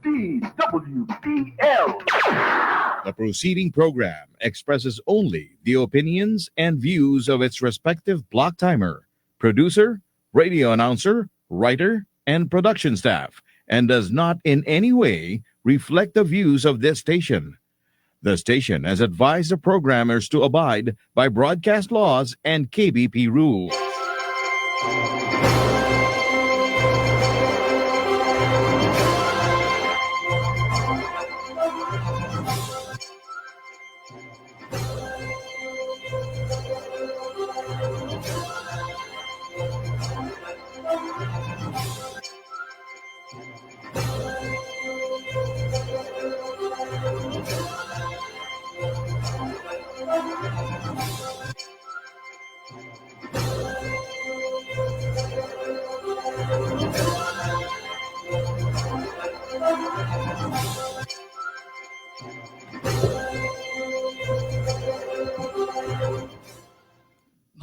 DWPL. The proceeding program expresses only the opinions and views of its respective block timer, producer, radio announcer, writer, and production staff, and does not in any way reflect the views of this station. The station has advised the programmers to abide by broadcast laws and KBP rules.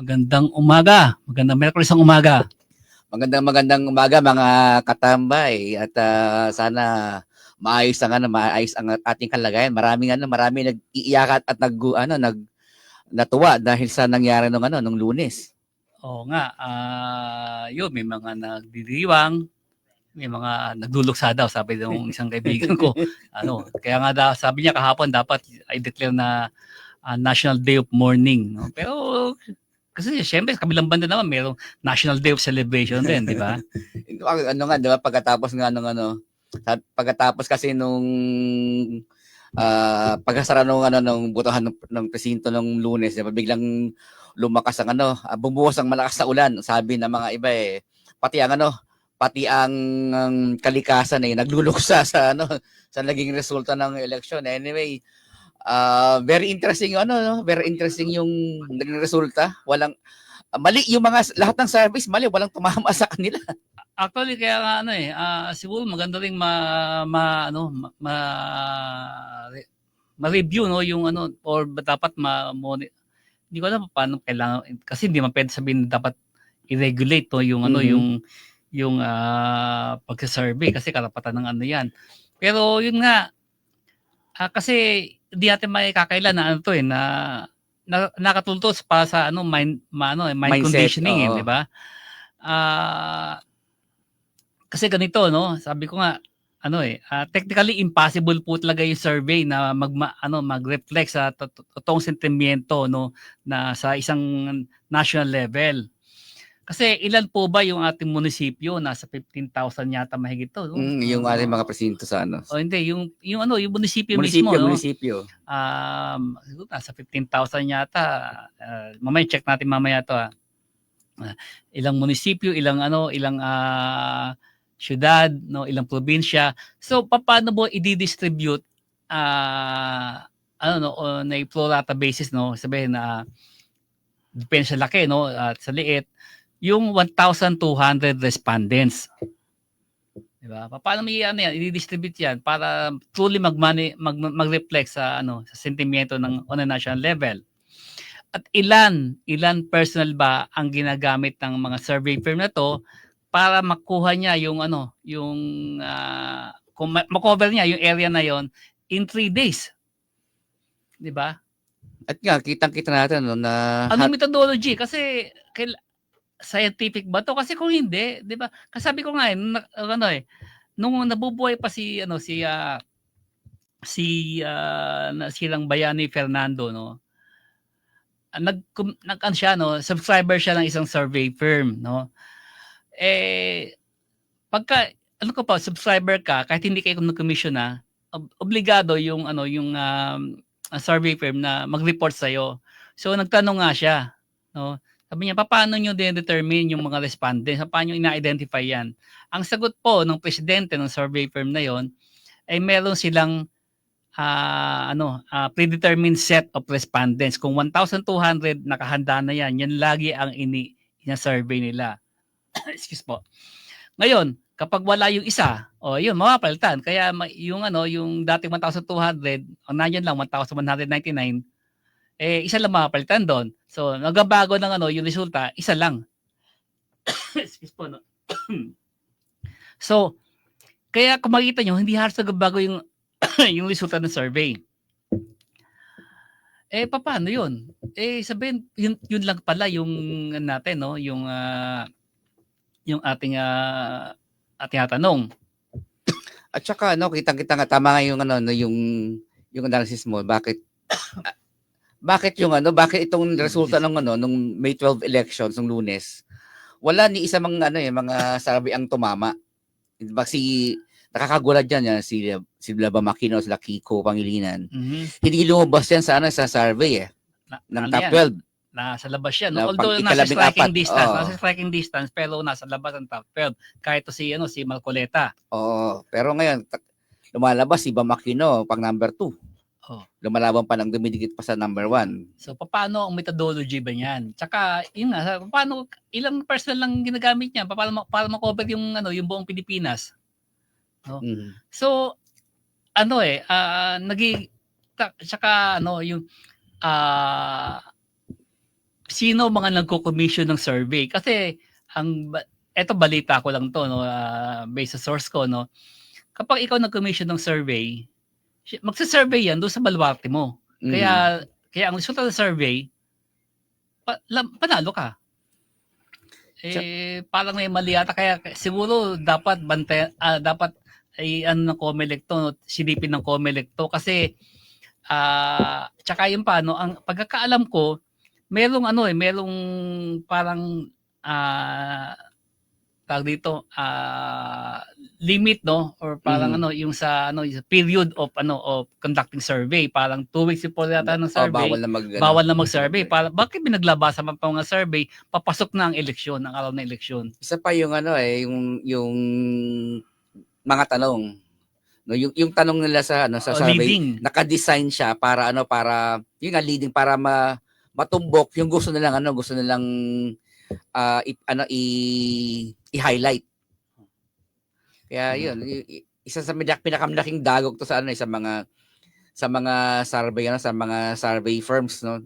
Magandang umaga. Magandang Miyerkules ang umaga. Magandang umaga mga katambay at sana maayos ang ating kalagayan. Maraming nag-iiyak at natuwa dahil sa nangyari nung Lunes. Oo nga, yun, may mga nagdiriwang, may mga nagduluksa daw, sabi ng isang kaibigan ko. Kaya nga sabi niya kahapon dapat i-declare na National Day of Mourning. No? Pero kasi siyempre, kabilang banda naman, mayroong National Day of Celebration din, di ba? Di ba, pagkatapos kasi nung pagkasara nung botohan ng presinto nung Lunes, diba, biglang lumakas ang bumuhos ang malakas na ulan, sabi ng mga iba pati ang kalikasan nagluluksa sa naging resulta ng eleksyon. Anyway, very interesting yung naging resulta. Walang mali yung lahat ng service, walang tumama sa kanila. Actually, kaya nga siguro maganda ring ma-review yung or dapat hindi ko alam paano kailangan, kasi hindi man pwede sabihin dapat i-regulate yung yung pagsa-survey kasi karapatan ng yan. Pero yun nga, kasi hindi natin may kakailan na nakatultos para sa mind Mindset, conditioning, di ba? Kasi ganito, sabi ko nga, technically impossible po talaga yung survey na mag-reflect sa totoong sentimiento na sa isang national level. Kasi ilan po ba yung ating munisipyo? Nasa 15,000 yata mahigit to. Yung ating mga presinto sa hindi, yung munisipyo mismo. Munisipyo. Siguro nasa 15,000 yata. Mamaya check natin mamaya to. Ilang munisipyo, ilang syudad, ilang probinsya. So paano mo i-distribute na pro rata basis, sabihin na depende sa laki, at sa liit, yung 1,200 respondents. Diba? Paano mo i-distribute yan para truly mag-reflect sa sa sentimiento on a national level? At ilan personal ba ang ginagamit ng mga survey firm na to para makuha niya yung kung makover niya yung area na yon in 3 days. 'Di ba? At nga kitang-kita natin na anong methodology kasi scientific ba to? Kasi kung hindi, 'di ba? Kasabi ko nga nung nabubuhay pa silang Bayani Fernando, subscriber siya ng isang survey firm, pagka subscriber ka, kahit hindi kayo commission obligado yung survey firm na mag-report sa iyo. So nagtanong nga siya, sabi niya, paano niyo determine yung mga respondents? Paano niyo ina-identify yan? Ang sagot po ng presidente ng survey firm na yon ay meron silang predetermined set of respondents. Kung 1,200 nakahanda na yan lagi ang ina-survey nila. Excuse po. Ngayon, kapag wala yung isa, yun, mapapalitan. Kaya yung dating 1,200, ang nandiyan lang 1,199, isa lang mapapalitan doon. So, nagbabago ng yung resulta, isa lang. Excuse po, So, kaya kung makikita nyo, hindi halos nagbago yung yung resulta ng survey. Paano yun? Sabihin, yun lang pala yung natin, no? Yung ating tanong. At saka kitang-kita nga tama nga yung yung analysis mo, bakit bakit itong resulta ng nung May 12 elections ng Lunes, wala ni isa mga survey ang tumama. Diba nakakagulat yan si Labam Aquino, sila Kiko Pangilinan. Hindi lumabas yan sa survey ng top 12. Nasa labas yan. Na Although pang nasa ikalabing-apat. striking distance, pero nasa labas ang top 12. Kahit to si Marcoleta. Oo. Pero ngayon, lumalabas si Bam Aquino pang number 2. Oh. Lumalaban pa ng dumidikit pa sa number 1. So, paano ang methodology ba niyan? Tsaka, yun nga, paano, ilang personal lang ginagamit niya para ma-cover yung buong Pilipinas. No? Mm. So, tsaka, yung, sino mga nagko-commission ng survey? Kasi, eto balita ko lang to, no, based sa source ko, no. Kapag ikaw nag-commission ng survey, magsa-survey yan doon sa baluarte mo. Kaya ang resulta ng survey, panalo ka. Parang may mali yata, kaya siguro dapat dapat ng COMELEC to, silipin ng COMELEC to, kasi tsaka yung paano, ang pagkakaalam ko, merong parang tawag dito, limit, no, or parang yung sa period of conducting survey, parang 2 weeks before yata ng survey, bawal na mag-survey. Bakit binaglabasan pa mga survey, papasok na ang eleksyon, ang araw ng eleksyon? Isa pa yung yung mga tanong, no, yung tanong nila sa survey, leading. Naka-design siya para yung leading, para matumbok yung gusto nilang i-highlight. Kaya yun, isa sa pinakamalaking dagok to sa mga survey sa mga survey firms, no.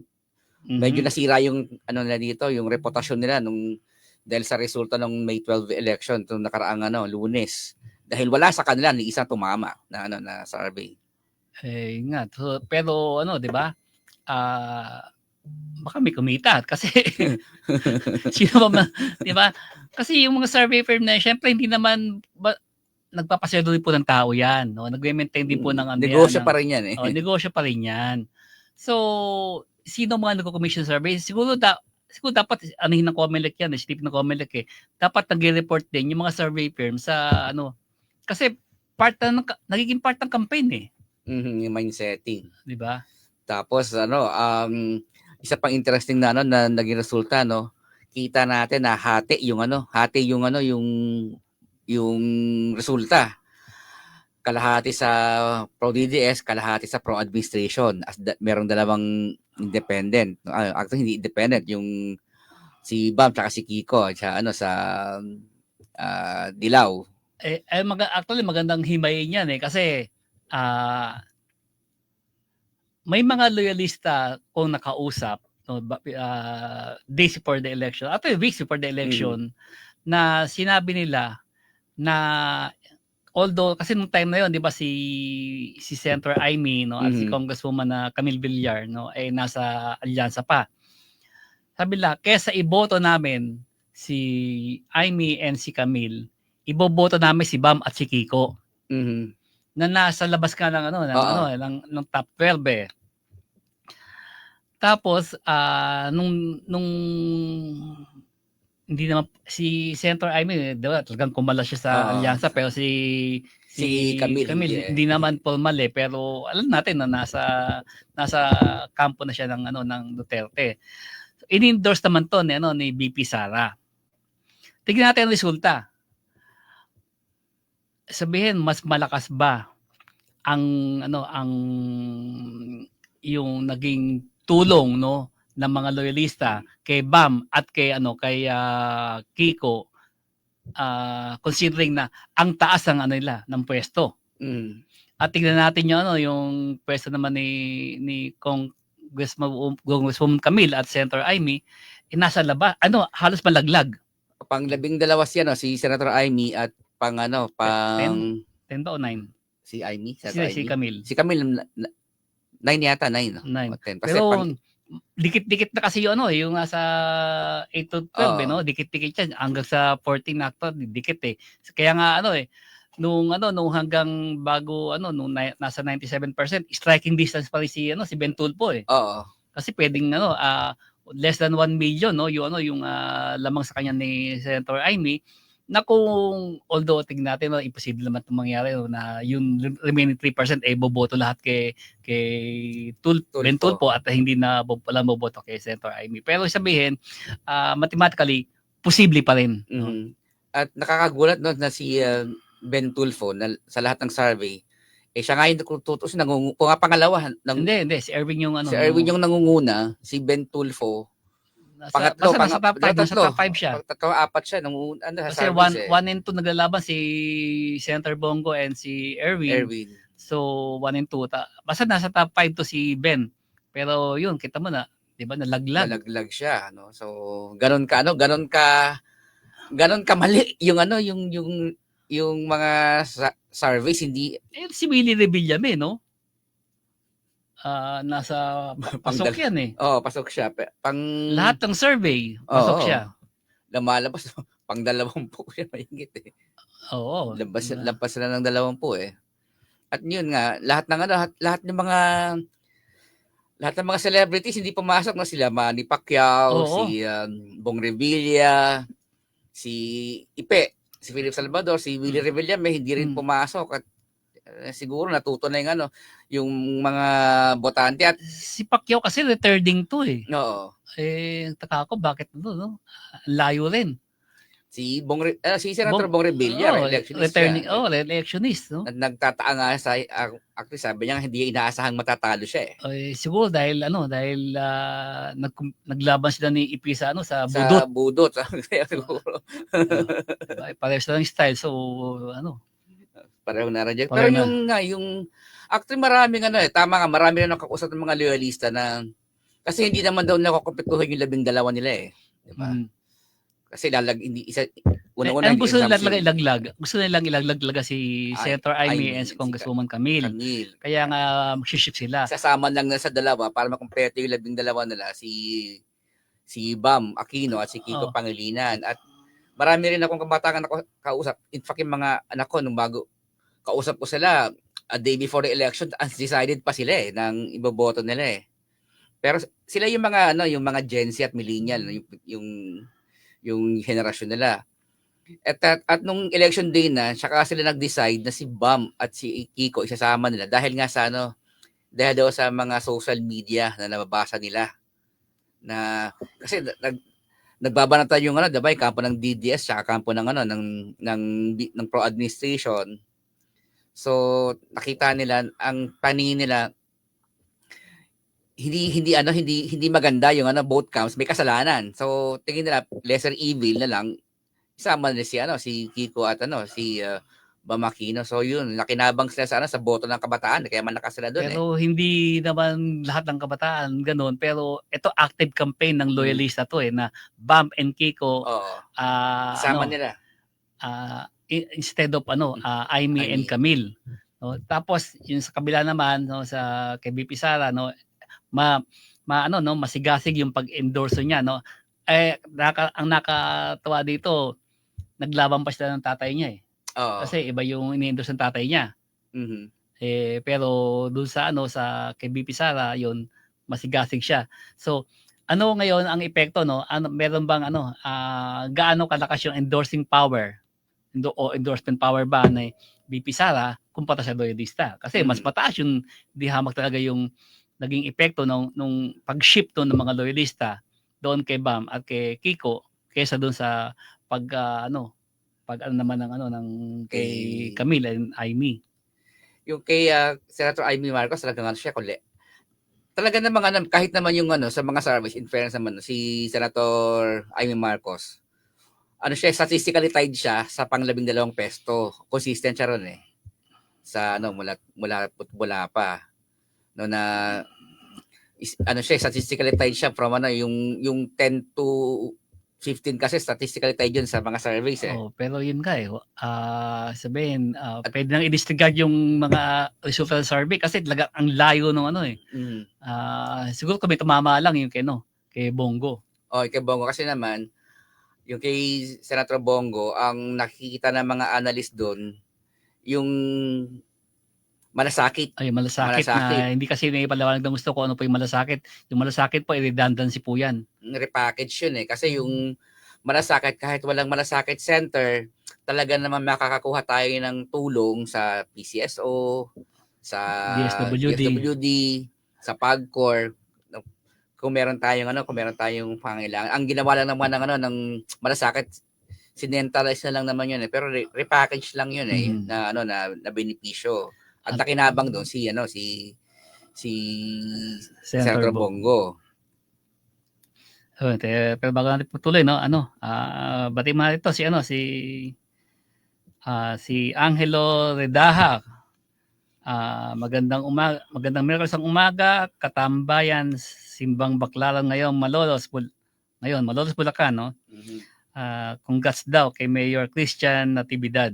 Medyo nasira yung nila dito, yung reputasyon nila dahil sa resulta ng May 12 election itong nakaraang Lunes. Dahil wala sa kanila ni isang tumama na survey. Nga. So, pero 'di ba? Baka may kumita kasi sino ba, 'di ba? Kasi yung mga survey firm na syempre hindi naman nagpapasweldo din po ng tao 'yan, no? Nagme-maintain din po ng negosyo pa rin 'yan . Negosyo pa rin 'yan. So, sino mga nagko-commission survey? Siguro dapat anuhin ng COMELEC 'yan, silipin ng COMELEC . Dapat nagre-report din yung mga survey firm sa kasi nagiging part ng campaign . Yung mindsetting, 'di ba? Tapos isa pang interesting na na naging resulta, no. Kita natin na hati yung resulta. Kalahati sa pro DDS, kalahati sa pro administration. Merong dalawang independent. Actually hindi independent, yung si Bam tsaka si Kiko sa Dilaw. Actually magandang himayin yan kasi may mga loyalista kung nakausap, no, days before the election, weeks before the election, na sinabi nila na although kasi nung time na yon, 'di ba, si Senator Amy, no, at si Congresswoman na Camille Villar, no, ay nasa alyansa pa. Sabi nila, kesa iboto namin si Amy and si Camille, iboboto namin si Bam at si Kiko. Na nasa labas ka ng ng top 12 . Tapos nung hindi naman si Senator Amy, talagang kumala siya sa alyansa, pero si Camille hindi naman formal pero alam natin na nasa kampo na siya ng Duterte. In-endorse naman to ni VP Sara. Tignan natin ang resulta. Sabihin, mas malakas ba ang yung naging tulong, no, ng mga loyalista kay Bam at kay Kiko, considering na ang taas ng nila ng pwesto. At tingnan natin yung pwesto naman ni Congresswoman Camille at Senator Amy, nasa labas, halos malaglag. Pang 12 siya, no, si Senator Amy, at pang 10 ba o 9? Si Amy, Si Camille. Si Camille 9 yata, 9. 9. O 10. Kasi Pero dikit-dikit na kasi yung yung nasa 8 to 12 Oo. no, dikit-dikit yan hanggang sa 14 na actor, dikit eh. Kaya nga nung hanggang bago nung nasa 97%, striking distance pa rin si Ben Tulfo eh. Oo. Kasi pwedeng less than 1 million no, yung lamang sa kanya ni Senator Amy, na kung although tingnan natin imposible naman 'tong mangyari na yung remaining 3% boboto lahat kay Ben Tulfo at hindi na wala boboto kay Senator Amy. Pero sabihin mathematically posible pa rin. No? Mhm. At nakakagulat no na si Ben Tulfo na sa lahat ng survey siya nga yung tutos kung nga pangalawa Hindi si Erwin yung si Erwin yung nangunguna, si Ben Tulfo pangatlo, nasa top 5, nasa top 5 siya. Tatlo, apat siya nung Kasi 1 and 2 naglalaban si Senator Bongo and si Erwin. So 1 and 2 basta nasa top 5 to si Ben. Pero yun, kita mo na, 'di ba, nalaglag siya, no. So ganon ka mali yung yung mga surveys hindi si Willie Revillame no. Nasa pasok yan eh. Pasok siya. Lahat ng survey, pasok siya. Lumalabas pang 20 siya mahigit eh. Oo. Lampas sila ng 20 eh. At yun nga, lahat ng mga celebrities hindi pumasok na sila Manny Pacquiao, si Bong Revilla, si Ipe, si Philip Salvador, si Willie Revillame hindi rin pumasok at siguro natuto na yung mga botante at si Pacquiao kasi returning to eh. Oo. Taka ko bakit no? Layo rin. Si Senator Bong Revilla, electionist, no? Nagtataka nga actually sabi niya hindi inaasahang matatalo siya eh. Siguro dahil naglaban sila ni Ipi sa Budot. Sa Budot. Kaya siguro. Parehas lang style. So Pareho na-reject. Pero yung actually maraming tama nga, marami na nakakusap ng mga loyalista na kasi hindi naman daw nakokompetuhin yung 12 nila eh. Di ba? Kasi una-una gusto nilang ilaglag. Gusto nilang ilaglag si Senator Amy and si Congresswoman Camille. Kaya nga mag-shift sila. Sasama lang na sa dalawa para makompleto yung 12 nila si Bam Aquino at si Kiko Pangilinan. At marami rin akong kabataan na kausap. In fact, yung mga anak ko nung bago kausap ko sila a day before the election, undecided pa sila ng iboboto nila eh. Pero sila yung mga Gen Z at millennial, yung henerasyon nila. At nung election day na, saka sila nag-decide na si Bam at si Kiko isasama nila dahil nga sa dahil daw sa mga social media na nababasa nila. Na kasi nagbabanatan yung diba, yung kampo ng DDS saka kampo ng ng pro administration. So nakita nila ang paningin nila hindi maganda yung vote counts, may kasalanan. So tingin nila lesser evil na lang isama nila si Kiko at si Bam Aquino. So yun, nakinabang sila sa boto ng kabataan kaya malakas sila doon. Pero hindi naman lahat ng kabataan ganoon, pero ito active campaign ng loyalista to na Bam and Kiko isama nila. Instead of Amy and Camille. No? Tapos yung sa kabila naman sa kay BP Sara masigasig yung pag-endorse niya ang nakatawa dito, naglaban pa sila ng tatay niya eh. Kasi iba yung ini-endorse ng tatay niya. Mm-hmm. Pero doon sa kay BP Sara yun masigasig siya. So ngayon ang epekto meron bang gaano kalakas yung endorsing power o endorsement power ba na BP Sara kumpara sa loyalista? Kasi mas mataas yung di hamak talaga yung naging epekto nung pag-shift ng mga loyalista doon kay Bam at kay Kiko kaysa doon sa naman ng kay Camille and Amy. Yung kay Senator Amy Marcos talagang siya talaga naman kahit naman yung sa mga surveys, in fairness naman si Senator Amy Marcos siya, statistically tied siya sa pang-12 pesto. Consistent siya ron eh. Sa mula pa. Siya, statistically tied siya from yung 10 to 15 kasi statistically tayo dyan sa mga surveys eh. Oh, pero yun nga eh. Sabihin, pwede nang i-disregard yung mga resulta ng survey kasi talaga ang layo ng ano eh. Mm. Siguro kung may tumama lang yung kay Bongo. Kay Bongo kasi naman, yung kay Senator Bongo, ang nakikita ng mga analyst doon, yung malasakit. Ay, malasakit na hindi kasi naipaliwanag ng gusto ko ano po yung malasakit. Yung malasakit po, redundancy po yan. Repackage yun eh. Kasi yung malasakit, kahit walang malasakit center, talaga naman makakakuha tayo ng tulong sa PCSO, sa DSWD, sa PAGCOR. Kung meron tayong pangailangan. Ang ginawa lang naman ng malasakit, sinentalize na lang naman yun eh. Pero repackage lang yun eh, na benepisyo. At nakinabang doon si Senator Bongo. Pero bago natin patuloy, bati mo ito si Angelo Redaha. Magandang Miyerkules ang umaga, katambayan, simbang baklaran ngayon, Malolos, Bulacan, no? Mm-hmm. Congrats daw kay Mayor Christian Natividad.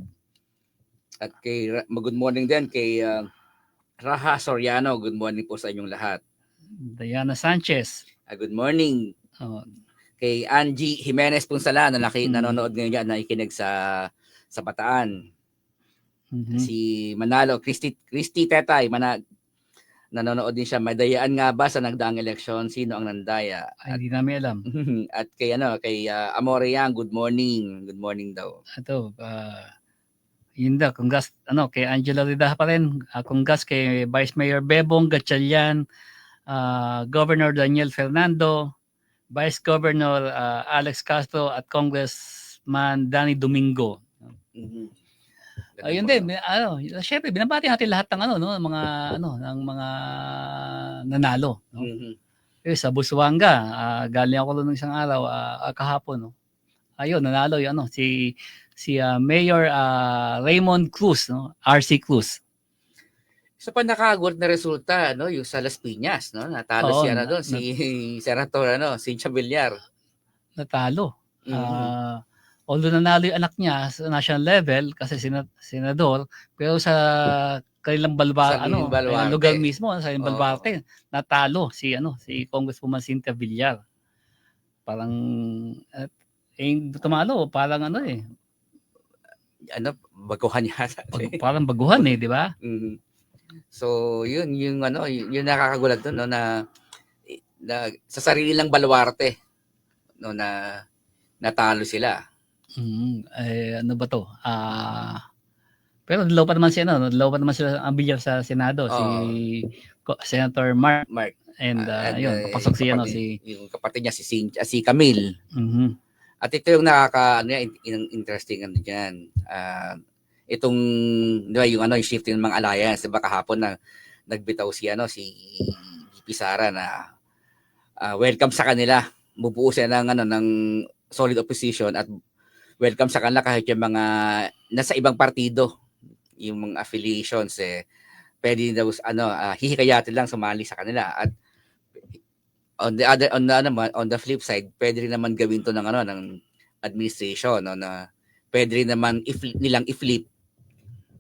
At good morning din kay Raha Soriano. Good morning po sa inyong lahat. Diana Sanchez. Good morning. Kay Angie Jimenez Punsala na nanonood ngayon yan, nakikinig sa Bataan. Mm-hmm. Si Manalo, Christy Tetay, nanonood din siya. May dayaan nga ba sa nagdaang eleksyon? Sino ang nandaya? Hindi namin alam. At kay Amore Yang, good morning. Good morning daw. Ito, yun daw, congrats kay Angela Rida pa rin. Congrats kay Vice Mayor Bebong Gatchalian, Governor Daniel Fernando, Vice Governor Alex Castro at Congressman Danny Domingo. Mm-hmm. Ayun din, syempre binabati natin lahat ng ng mga nanalo, no? Mm-hmm. Sa Busuanga, galing ako ng isang araw kahapon, no. Ayun, nanalo 'yung si Mayor Raymond Cruz, no, RC Cruz. Isa pa nakagulat na resulta, yung sa Las Piñas, no? Natalo siya doon si Senator Cynthia Villar. Natalo. Mm-hmm. Although nanalo yung anak niya sa national level kasi senador, pero sa kanilang lugar mismo sa Balbarte, natalo si Congresswoman Cynthia Villar. Parang tumalo, parang baguhan yata. Parang baguhan di ba? Mm-hmm. So, yun yung nakakagulat doon na sa sarili lang Baluarte na natalo sila. Ano ba to? Pero nalaw pa naman sila ang Villar sa Senado, si Senator Mark. And ayun, papasok yung kapatid niya si Camille. Mm-hmm. At ito yung interesting diyan. Itong yung shifting ng mga alliance, diba kahapon na nagbitaw si Sara na welcome sa kanila. Bubuo sila ng solid opposition at welcome sa kanila kahit yung mga nasa ibang partido, yung mga affiliations pwede daw hihikayatin lang sumali sa kanila. At on the flip side, pwede rin naman gawin to ng administration na pwede rin naman nilang i-flip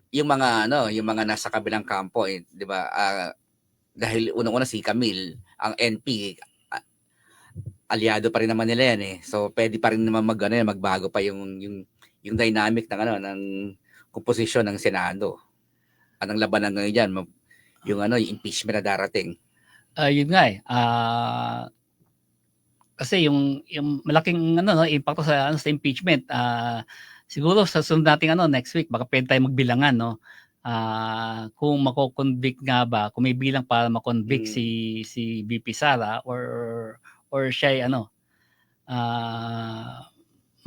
yung mga nasa kabilang kampo, di ba? Dahil unang-una si Camille, ang NP, aliado pa rin naman nila yan So pwede pa rin naman magbago pa yung dynamic ng komposisyon ng Senado. Anong labanan ngayon diyan? Yung impeachment na darating. Yun nga kasi yung malaking impacto sa impeachment. Siguro sa sunod nating next week baka pwede tayo magbilangan kung mako-convict nga ba, kung may bilang para ma-convict si VP Sara or siya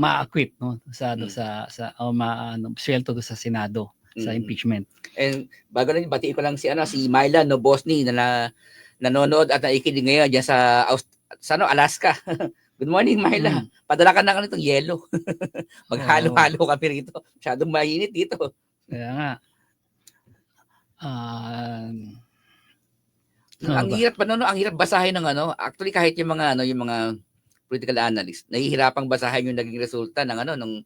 ma-acquit sa sweldo sa Senado sa impeachment. And bago na batiin ko lang si Myla Bosni na nanonood at nakikinig ngayon diyan sa Alaska. Good morning, Myla. Padala ka na itong yelo. Maghalo-halo kami rito. Masyadong mainit dito. Kaya nga. Ang hirap ang hirap basahin ng actually kahit yung mga political analyst, nahihirapang basahin yung naging resulta ng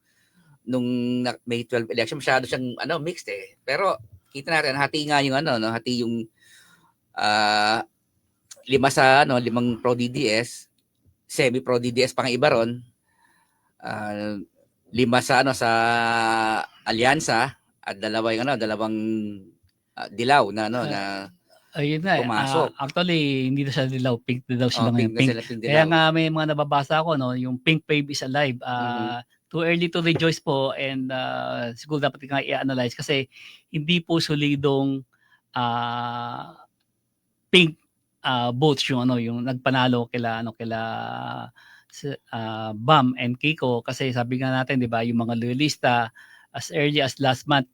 nung May 12 election. Masyado siyang mixed eh. Pero kita natin hati nga yung hati yung limang pro DDS, semi pro DDS pang iba ron, 5 sa alyansa at dalawang dilaw na na Ayun nga, pumasok. actually hindi na siya dilaw, pink na daw sila Pink ngayon. na Pink. sila, pink Kaya dilaw. nga may mga nababasa ako, no, yung pink wave is alive. Too early to rejoice po, and siguro dapat nga i-analyze kasi hindi po solidong pink votes yung yung nagpanalo kila Bam and Kiko, kasi sabi nga natin, 'di ba, yung mga loyalista as early as last month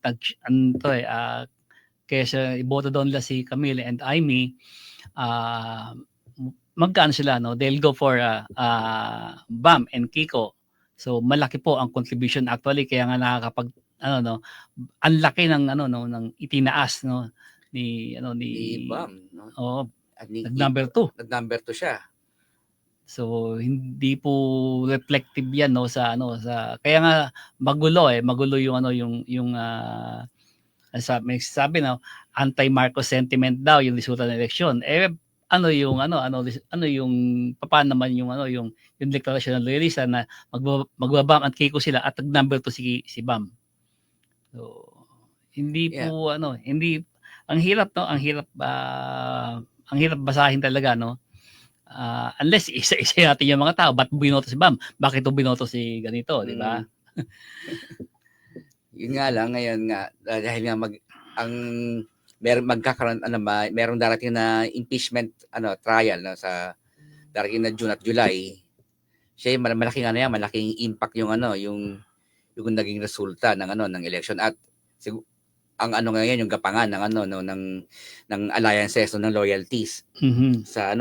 kaya iboto doon nila si Camille and Amy, magkano sila, no? They'll go for Bam and Kiko. So malaki po ang contribution actually, kaya nga nakakapag ang laki ng ng itinaas, no, ni Bam, no? Oo, At nag-number 2. Nag-number 2 siya. So hindi po reflective 'yan, no, sa kaya nga magulo yung may sabi na anti-Marcos sentiment daw yung resulta ng eleksyon. Paano naman yung deklarasyon ng loyalista na magbabam at Kiko sila at nag-number 2 si Bam. So hindi po hindi ang hirap, no, ang hirap basahin talaga, no. Unless isa-isa natin yung mga tao, ba't binoto si Bam? Bakit binoto si ganito, di ba? Yun nga lang ngayon nga dahil nga merong darating na impeachment trial sa darating na June at July. Siya malaking malaking impact yung naging resulta ng election at ang ngayon yung gapangan ng alliances ng loyalties sa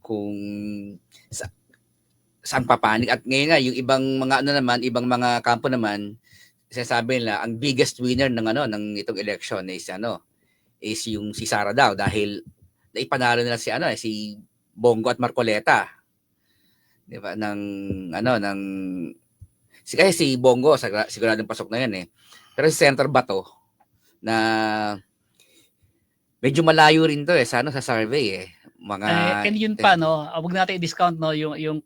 kung saan papanig. At ngayon nga yung ibang mga kampo naman sinasabi nila ang biggest winner ng itong election is yung si Sara daw, dahil naipanalo nila si Bongo at Marcoleta, di ba, kasi si Bongo siguradong pasok na yan eh, pero si Senator Bato na medyo malayo rin to sa survey and yun pa, no, wag natin i-discount, no, yung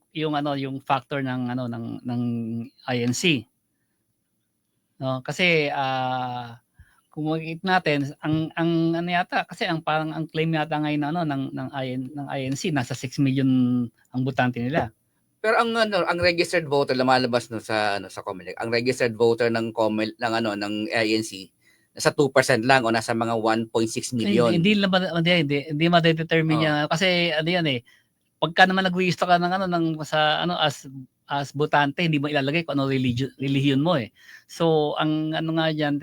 factor ng ng INC. No, kasi kung makikita natin ang yata kasi parang ang claim yata ngayon ng INC nasa 6 million ang botante nila. Pero ang registered voter lumalabas sa COMELEC. Ang registered voter ng INC nasa 2% lang o nasa mga 1.6 million. Hindi ma-determine yan kasi yan pagka naman nag-register ka ng as botante, hindi mo ilalagay kung ano religion mo eh. So ang nga diyan,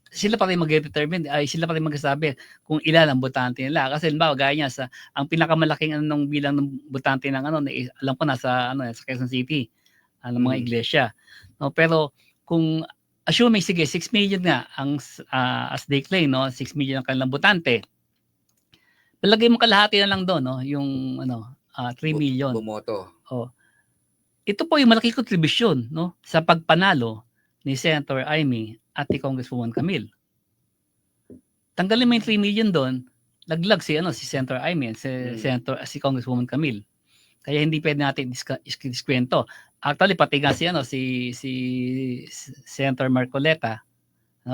sila pa rin mag-determine, sila pa rin magsasabi kung ilan ang botante nila. Kasi halimbawa gaya niya ang pinakamalaking bilang ng botante ng alam ko nasa sa Quezon City, mga iglesia. No, pero kung assuming 6 million nga ang as they claim, no, 6 million ang kanilang botante. Palagay mo kalahati na lang doon, no, yung 3 million. Bumoto. Ito po yung malaki kontribusyon, no, sa pagpanalo ni Senator Amy at ni Congresswoman Camille. Tanggalin mo yung 3 million doon, laglag si Senator Amy at si Congresswoman Camille. Kaya hindi pwede natin iskwento. Actually pati nga si Senator Marcoleta,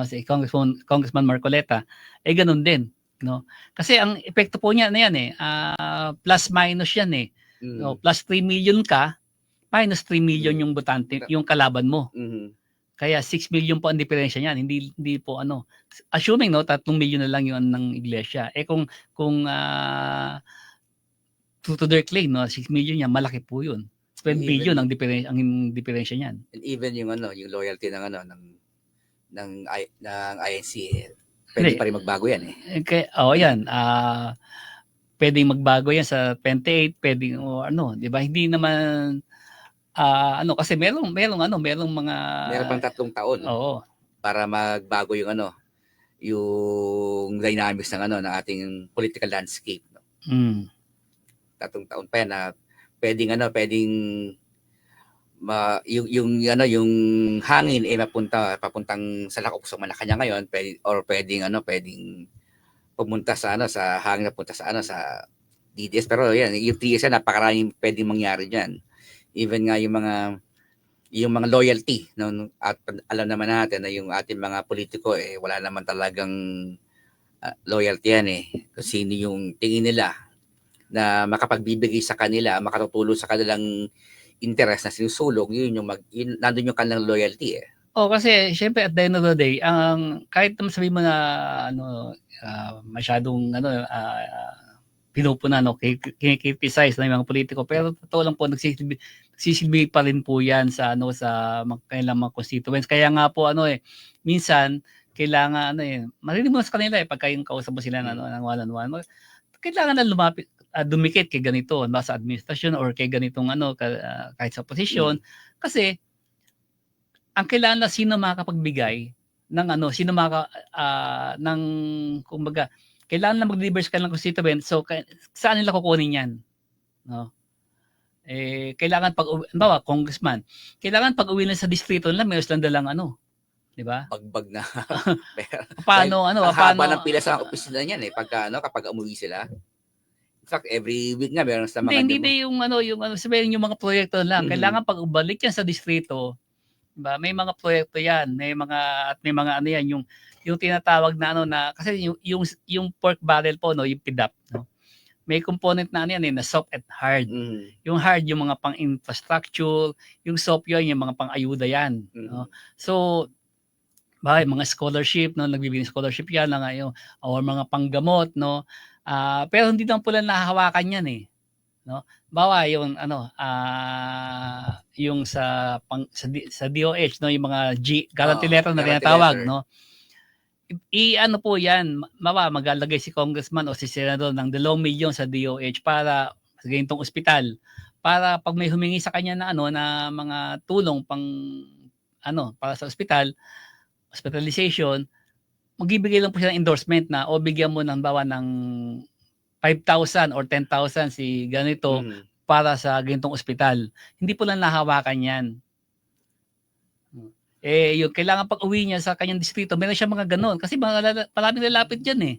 si Congressman Marcoleta, ganun din, no? Kasi ang epekto po niya na yan plus minus yan eh. No, plus 3 million ka, minus 3 million yung botante, yung kalaban mo. Kaya 6 million po ang diferensya niyan. Hindi po assuming 3 million na lang yung ng iglesia. Kung to their claim, 6 million yan, malaki po yun. 12 billion ang diferensya niyan. And even yung loyalty ng INC, pwede pa rin magbago yan eh. Yan. Pwedeng magbago yan sa 28, pwedeng di ba? Hindi naman kasi merong mga meron pang 3 taon. Oo. Para magbago yung yung dynamics ng ng ating political landscape, no. tatlong taon pa yan na pwedeng yung hangin papuntang sa Lac sa Malacanang ngayon, pwedeng pumunta sa hangin na punta sa DDS, pero yan yung TS napakaraming pwedeng mangyari diyan. Even nga yung mga loyalty, no, at alam naman natin na yung ating mga politiko wala naman talagang loyalty yan kung sino yung tingin nila na makapagbibigay sa kanila, makatutulong sa kanilang interest na sinusulong, nandun yung kanilang loyalty Kasi syempre at the end of the day, kahit naman sabihin mo na masyadong pinupuna, kinikriticize na yung mga politiko, pero totoo lang po nagsisilbi pa rin po yan sa kanilang mga constituents. Kaya nga po minsan kailangan marinig mo sa kanila pagka yung kausap mo sila ng one-on-one, kailangan na lumapit, dumikit kay ganito sa administrasyon or kay ganitong kahit sa posisyon, kasi ang kailangan na sino makakapagbigay ng ng kumbaga kailangan na mag-deliver sa kanilang constituent, so saan nila kukunin yan, no? Kailangan congressman, kailangan pag uwi na sa distrito nila mayroon silang dalang di ba? Bagbag na. Paano haba ng pila sa opisina niyan pagka kapag umuwi sila. In fact, every week nga meron sa mga hindi yung sabihin yung mga proyekto lang. Kailangan pag ubalik yan sa distrito, diba? May mga proyekto yan, may mga yan yung tinatawag na kasi yung pork barrel po yung PDAP, no. May component na na soft at hard. Yung hard yung mga pang-infrastructure, yung soft yung mga pang-ayuda yan, no. So mga scholarship, no, nagbibigay scholarship yan or mga panggamot, no. Pero hindi lang pula nahahawakan yan no. Bawa yung yung sa DOH, no, yung mga guarantee letter na tinatawag, no. Po yan, maglalagay si congressman o si senador ng 2 milyon sa DOH para sa ganitong ospital, para pag may humingi sa kanya na na mga tulong para sa ospital, hospitalization, magbibigay lang po siya ng endorsement na bigyan mo ng ng 5,000 or 10,000 si ganito para sa ganitong ospital. Hindi po lang nahawakan yan. Yung kailangan pag uwi niya sa kanyang distrito, meron siya mga ganon. Kasi maraming lalapit dyan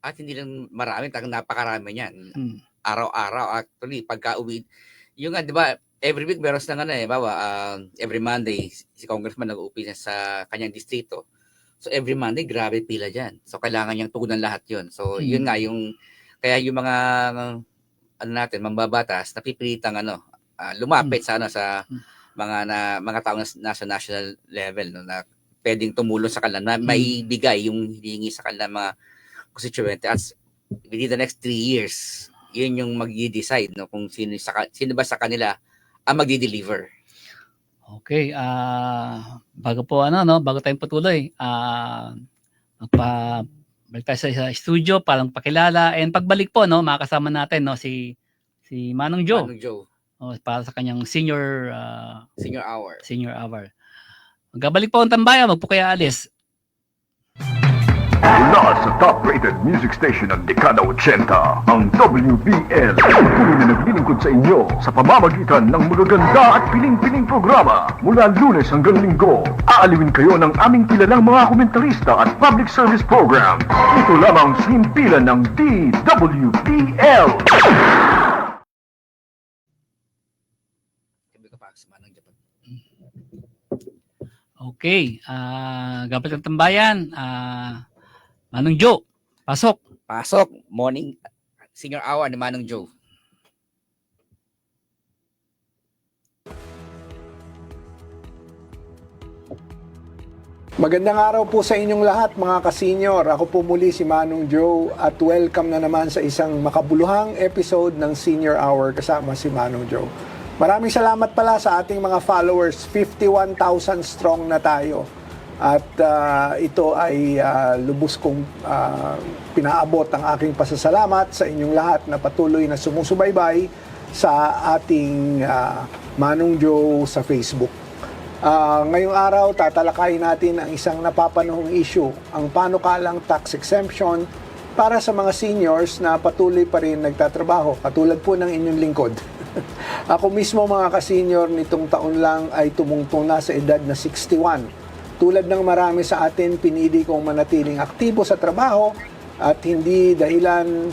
At hindi lang marami, napakarami niyan. Araw-araw, actually, pagka uwi, yung di ba, every week meron na every Monday, si congressman nag-uupi sa kanyang distrito. So every Monday, grabe pila dyan. So kailangan niyang tugunan lahat yun. So yun nga, kaya yung mga, mambabatas, napipilitang lumapit sa mga tao na nasa national level, no, na pwedeng tumulong sa kanila, na maibigay yung hiningi sa kanila mga constituente. At within the next 3 years, yun yung mag-decide, no, kung sino ba sa kanila ang magdi-deliver. Okay, bago tayong patuloy, balik tayo sa studio para pakilala, and pagbalik po makasama natin si Manong Joe. Para sa kanyang senior hour. Magbabalik po ang tambayan, wag po kaya alis. Mula sa top-rated music station ng dekada 80, ang WBL. Tuloy na naglilingkod sa inyo sa pamamagitan ng magaganda at piling-piling programa. Mula Lunes hanggang Linggo, aaliwin kayo ng aming kilalang mga komentarista at public service program. Ito lamang sa himpilan ng DWBL. Okay, gabat ng tambayan, Manong Joe, pasok. Morning, senior hour ni Manong Joe. Magandang araw po sa inyong lahat mga ka-senior. Ako po muli si Manong Joe at welcome na naman sa isang makabuluhang episode ng Senior Hour kasama si Manong Joe. Maraming salamat pala sa ating mga followers. 51,000 strong na tayo. At ito ay lubos kong pinaabot ang aking pasasalamat sa inyong lahat na patuloy na sumusubaybay sa ating Manong Joe sa Facebook. Ngayong araw, tatalakayin natin ang isang napapanahong issue, ang panukalang tax exemption para sa mga seniors na patuloy pa rin nagtatrabaho, katulad po ng inyong lingkod. Ako mismo mga ka-senior nitong taon lang ay tumungtong na sa edad na 61. Tulad ng marami sa atin, pinili kong manatiling aktibo sa trabaho at hindi dahilan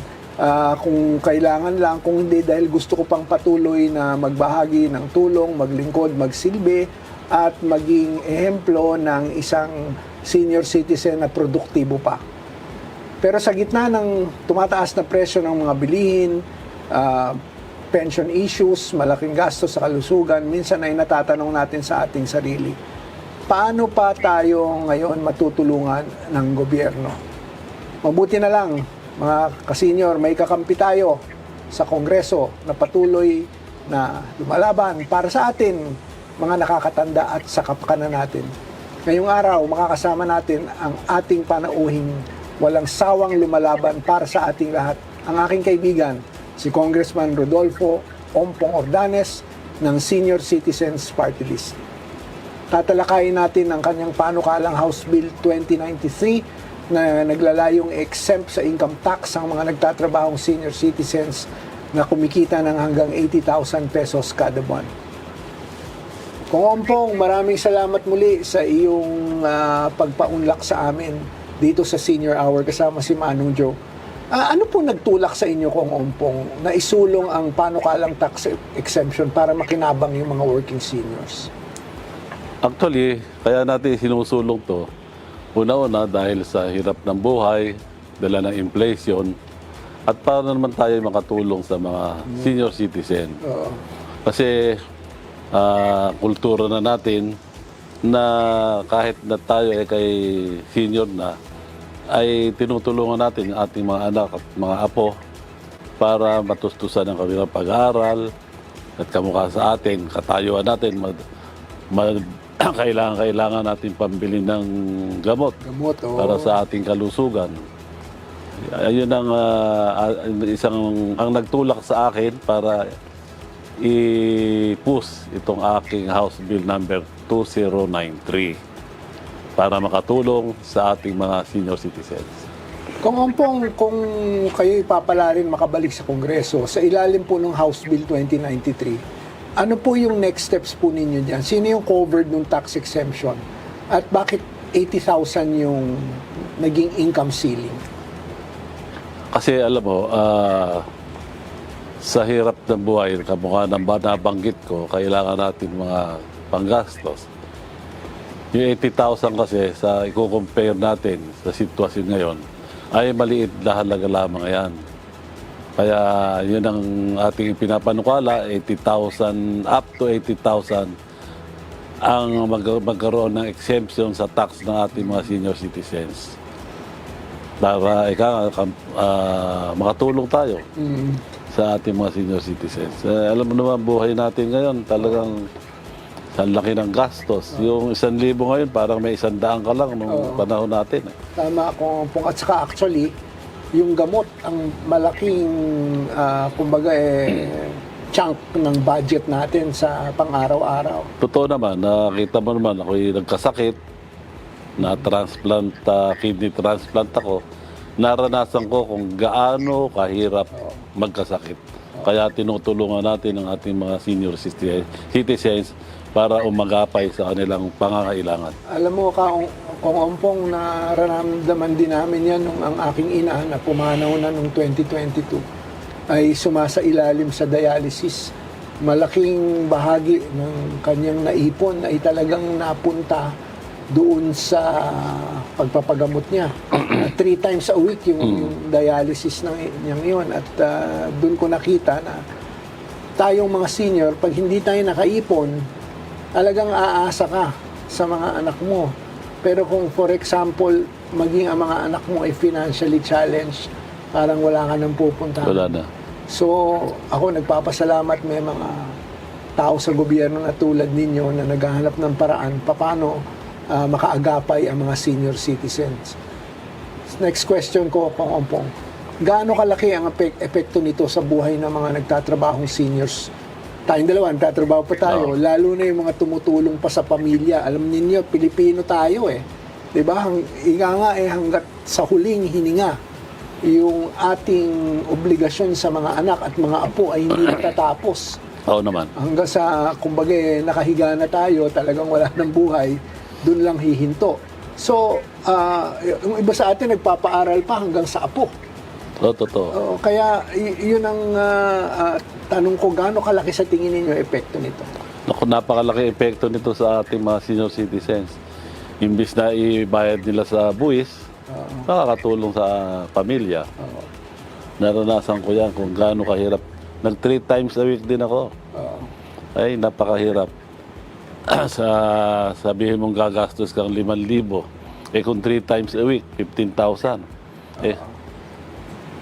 kung kailangan lang, kung hindi dahil gusto ko pang patuloy na magbahagi ng tulong, maglingkod, magsilbi at maging ehemplo ng isang senior citizen na produktibo pa. Pero sa gitna ng tumataas na presyo ng mga bilihin, pension issues, malaking gastos sa kalusugan, minsan ay natatanong natin sa ating sarili, paano pa tayo ngayon matutulungan ng gobyerno? Mabuti na lang, mga kasenyor, may kakampi tayo sa Kongreso na patuloy na lumalaban para sa atin, mga nakakatanda at sa kapakanan natin. Ngayong araw, makakasama natin ang ating panauhing walang sawang lumalaban para sa ating lahat. Ang aking kaibigan, si Congressman Rodolfo Ompong Ordanes ng Senior Citizens Party List. Tatalakayin natin ang kanyang panukalang House Bill 2093 na naglalayong exempt sa income tax ang mga nagtatrabahong senior citizens na kumikita ng hanggang 80,000 pesos kada buwan. Kung Ompong, maraming salamat muli sa iyong pagpaunlak sa amin dito sa Senior Hour kasama si Manong Joe. Ano po nagtulak sa inyo, Kong Ompong, na isulong ang panukalang tax exemption para makinabang yung mga working seniors? Actually, kaya natin sinusulong to, una-una dahil sa hirap ng buhay, dala ng inflation, at para naman tayo makatulong sa mga senior citizen. Kasi kultura na natin na kahit na tayo ay kay senior na, ay tinutulungan natin ang ating mga anak at mga apo para matustusan ang kanilang pag-aaral at kamukha sa atin, katayuan natin, kailangan natin pambili ng gamot para sa ating kalusugan. Ayun ang ang nagtulak sa akin para i-push itong aking House Bill number 2093 para makatulong sa ating mga senior citizens. Kung Ompong, kung kayo ipapalarin makabalik sa Kongreso, sa ilalim po ng House Bill 2093, ano po yung next steps po ninyo dyan? Sino yung covered ng tax exemption? At bakit 80,000 yung naging income ceiling? Kasi alam mo, sa hirap ng buhay, kamukha ng nabanggit ko, kailangan natin mga panggastos. Yung 80,000 kasi, sa i-compare natin sa sitwasyon ngayon, ay maliit na halaga lamang yan. Kaya yun ang ating pinapanukala, 80,000, up to 80,000 ang magkaroon ng exemption sa tax ng ating mga senior citizens. Para makatulong tayo sa ating mga senior citizens. Alam mo naman, buhay natin ngayon, talagang ang laki ng gastos. Yung 1,000 ngayon, parang may 100 ka lang nung panahon natin. Tama, Kung Ompong. At saka actually, yung gamot, ang malaking, kumbaga, chunk ng budget natin sa pang-araw-araw. Totoo naman, nakita mo naman, ako'y nagkasakit, na-transplant, kidney transplant ako. Naranasan ko kung gaano kahirap magkasakit. Kaya tinutulungan natin ang ating mga senior citizens para umagapay sa kanilang pangangailangan. Alam mo, Kung Ompong, nararamdaman din namin yan nung ang aking ina na pumanaw na noong 2022 ay sumasailalim sa dialysis. Malaking bahagi ng kanyang naipon ay talagang napunta doon sa pagpapagamot niya. 3 times a week yung dialysis niyang yun. At doon ko nakita na tayong mga senior, pag hindi tayo nakaipon, talagang aasa ka sa mga anak mo. Pero kung for example, maging ang mga anak mo ay financially challenged, parang wala ka nang pupuntahan. Wala na. So, ako nagpapasalamat may mga tao sa gobyerno na tulad ninyo na naghahanap ng paraan paano makaagapay ang mga senior citizens. Next question ko, Kong Ompong. Gaano kalaki ang epekto nito sa buhay ng mga nagtatrabahong seniors? Tayong dalawa, nagtatrabaho pa tayo. Lalo na yung mga tumutulong pa sa pamilya. Alam ninyo, Pilipino tayo eh. Diba? Ika nga hanggat sa huling hininga, yung ating obligasyon sa mga anak at mga apo ay hindi natatapos. Oo naman. Hanggang sa, kumbaga, nakahiga na tayo, talagang wala ng buhay, dun lang hihinto. So, yung iba sa atin nagpapaaral pa hanggang sa apo. Oo, totoo. Kaya yun ang tanong ko, gaano kalaki sa tingin ninyo epekto nito? Naku, napakalaki epekto nito sa ating mga senior citizens. Imbis na ibayad nila sa buwis, nakakatulong sa pamilya. Naranasan ko yan kung gaano kahirap. Nag 3 times a week din ako. Ay, napakahirap. Sabihin mong gagastos kang 5,000. Kung 3 times a week, 15,000.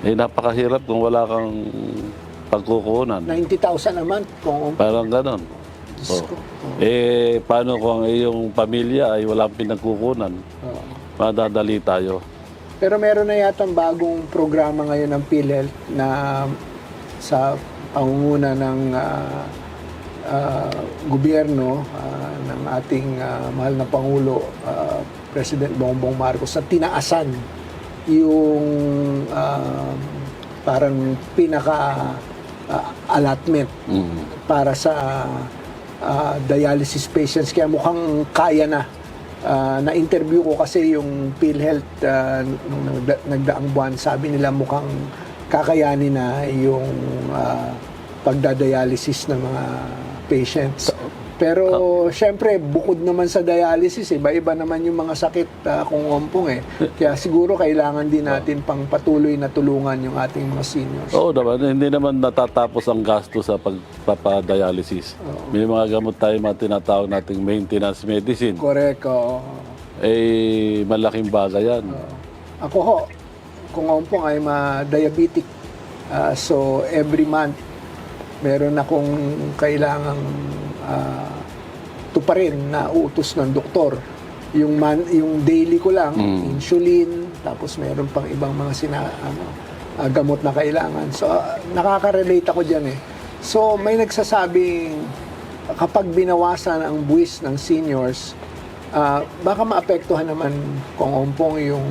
Napakahirap kung wala kang pagkukunan. 90,000 a month kung Parang ganon. Diyos ko. Paano kung ang iyong pamilya ay walang pinagkukunan? Madadali tayo. Pero meron na yatang bagong programa ngayon ng PhilHealth na sa pangunguna ng gobyerno ng ating mahal na Pangulo, President Bongbong Marcos, na tinaasan yung parang pinaka-allotment para sa dialysis patients. Kaya mukhang kaya na. Na-interview ko kasi yung PhilHealth nung nagdaang buwan. Sabi nila mukhang kakayanin na yung pagdadialysis ng mga patients. Pero syempre, bukod naman sa dialysis, iba-iba naman yung mga sakit kung ompong Kaya siguro kailangan din natin pang patuloy na tulungan yung ating mga seniors. Oo naman, hindi naman natatapos ang gasto sa pagpapadialysis. May mga gamot tayo, mga tinatawag nating maintenance medicine. Correct. Malaking bagay yan. Ako ho, kung ompong ay diabetic. So every month, meron akong kailangang tuparin na utos ng doktor. Yung daily ko lang, insulin, tapos meron pang ibang mga gamot na kailangan. So, nakaka-relate ako dyan So, may nagsasabing kapag binawasan ang buwis ng seniors, baka maapektuhan naman kung ompong yung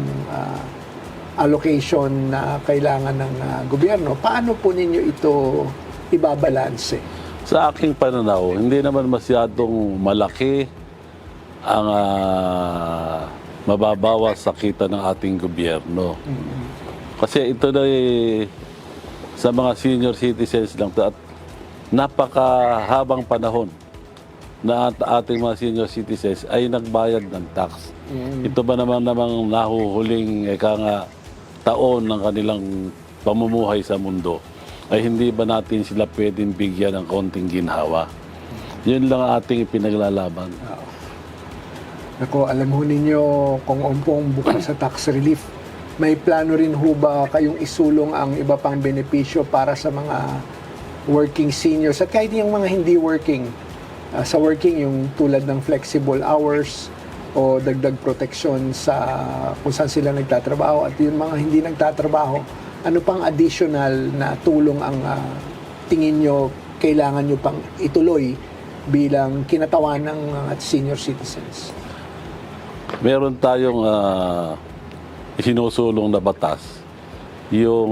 allocation na kailangan ng gobyerno. Paano po ninyo ito ibabalanse? Sa aking pananaw, hindi naman masyadong malaki ang mababawas sa kita ng ating gobyerno. Kasi ito na sa mga senior citizens lang at napakahabang panahon na ating mga senior citizens ay nagbayad ng tax. Ito ba namang nahuhuling taon ng kanilang pamumuhay sa mundo? Ay hindi ba natin sila pwedeng bigyan ng konting ginhawa? Yun lang ating ipinaglalaban. Ako, alam ho ninyo kung ompong bukod sa tax relief, may plano rin ho ba kayong isulong ang iba pang benepisyo para sa mga working seniors at kahit yung mga hindi working? Sa working, yung tulad ng flexible hours o dagdag proteksyon sa kung saan sila nagtatrabaho at yung mga hindi nagtatrabaho, ano pang additional na tulong ang tingin nyo kailangan nyo pang ituloy bilang kinatawan ng senior citizens? Meron tayong sinusulong na batas, yung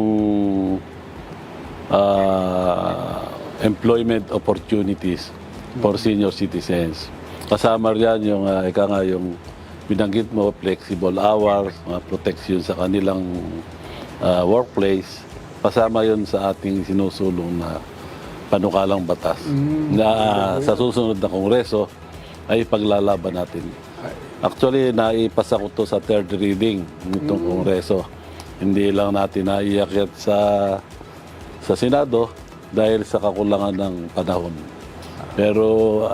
employment opportunities for senior citizens. Kasama riyan yung yung binanggit mo, flexible hours, protection sa kanilang workplace, kasama yun sa ating sinusulong na panukalang batas na sa susunod na kongreso ay paglalaban natin. Actually, naipasa ko to sa third reading nitong kongreso. Hindi lang natin naiakyat sa Senado dahil sa kakulangan ng panahon. Pero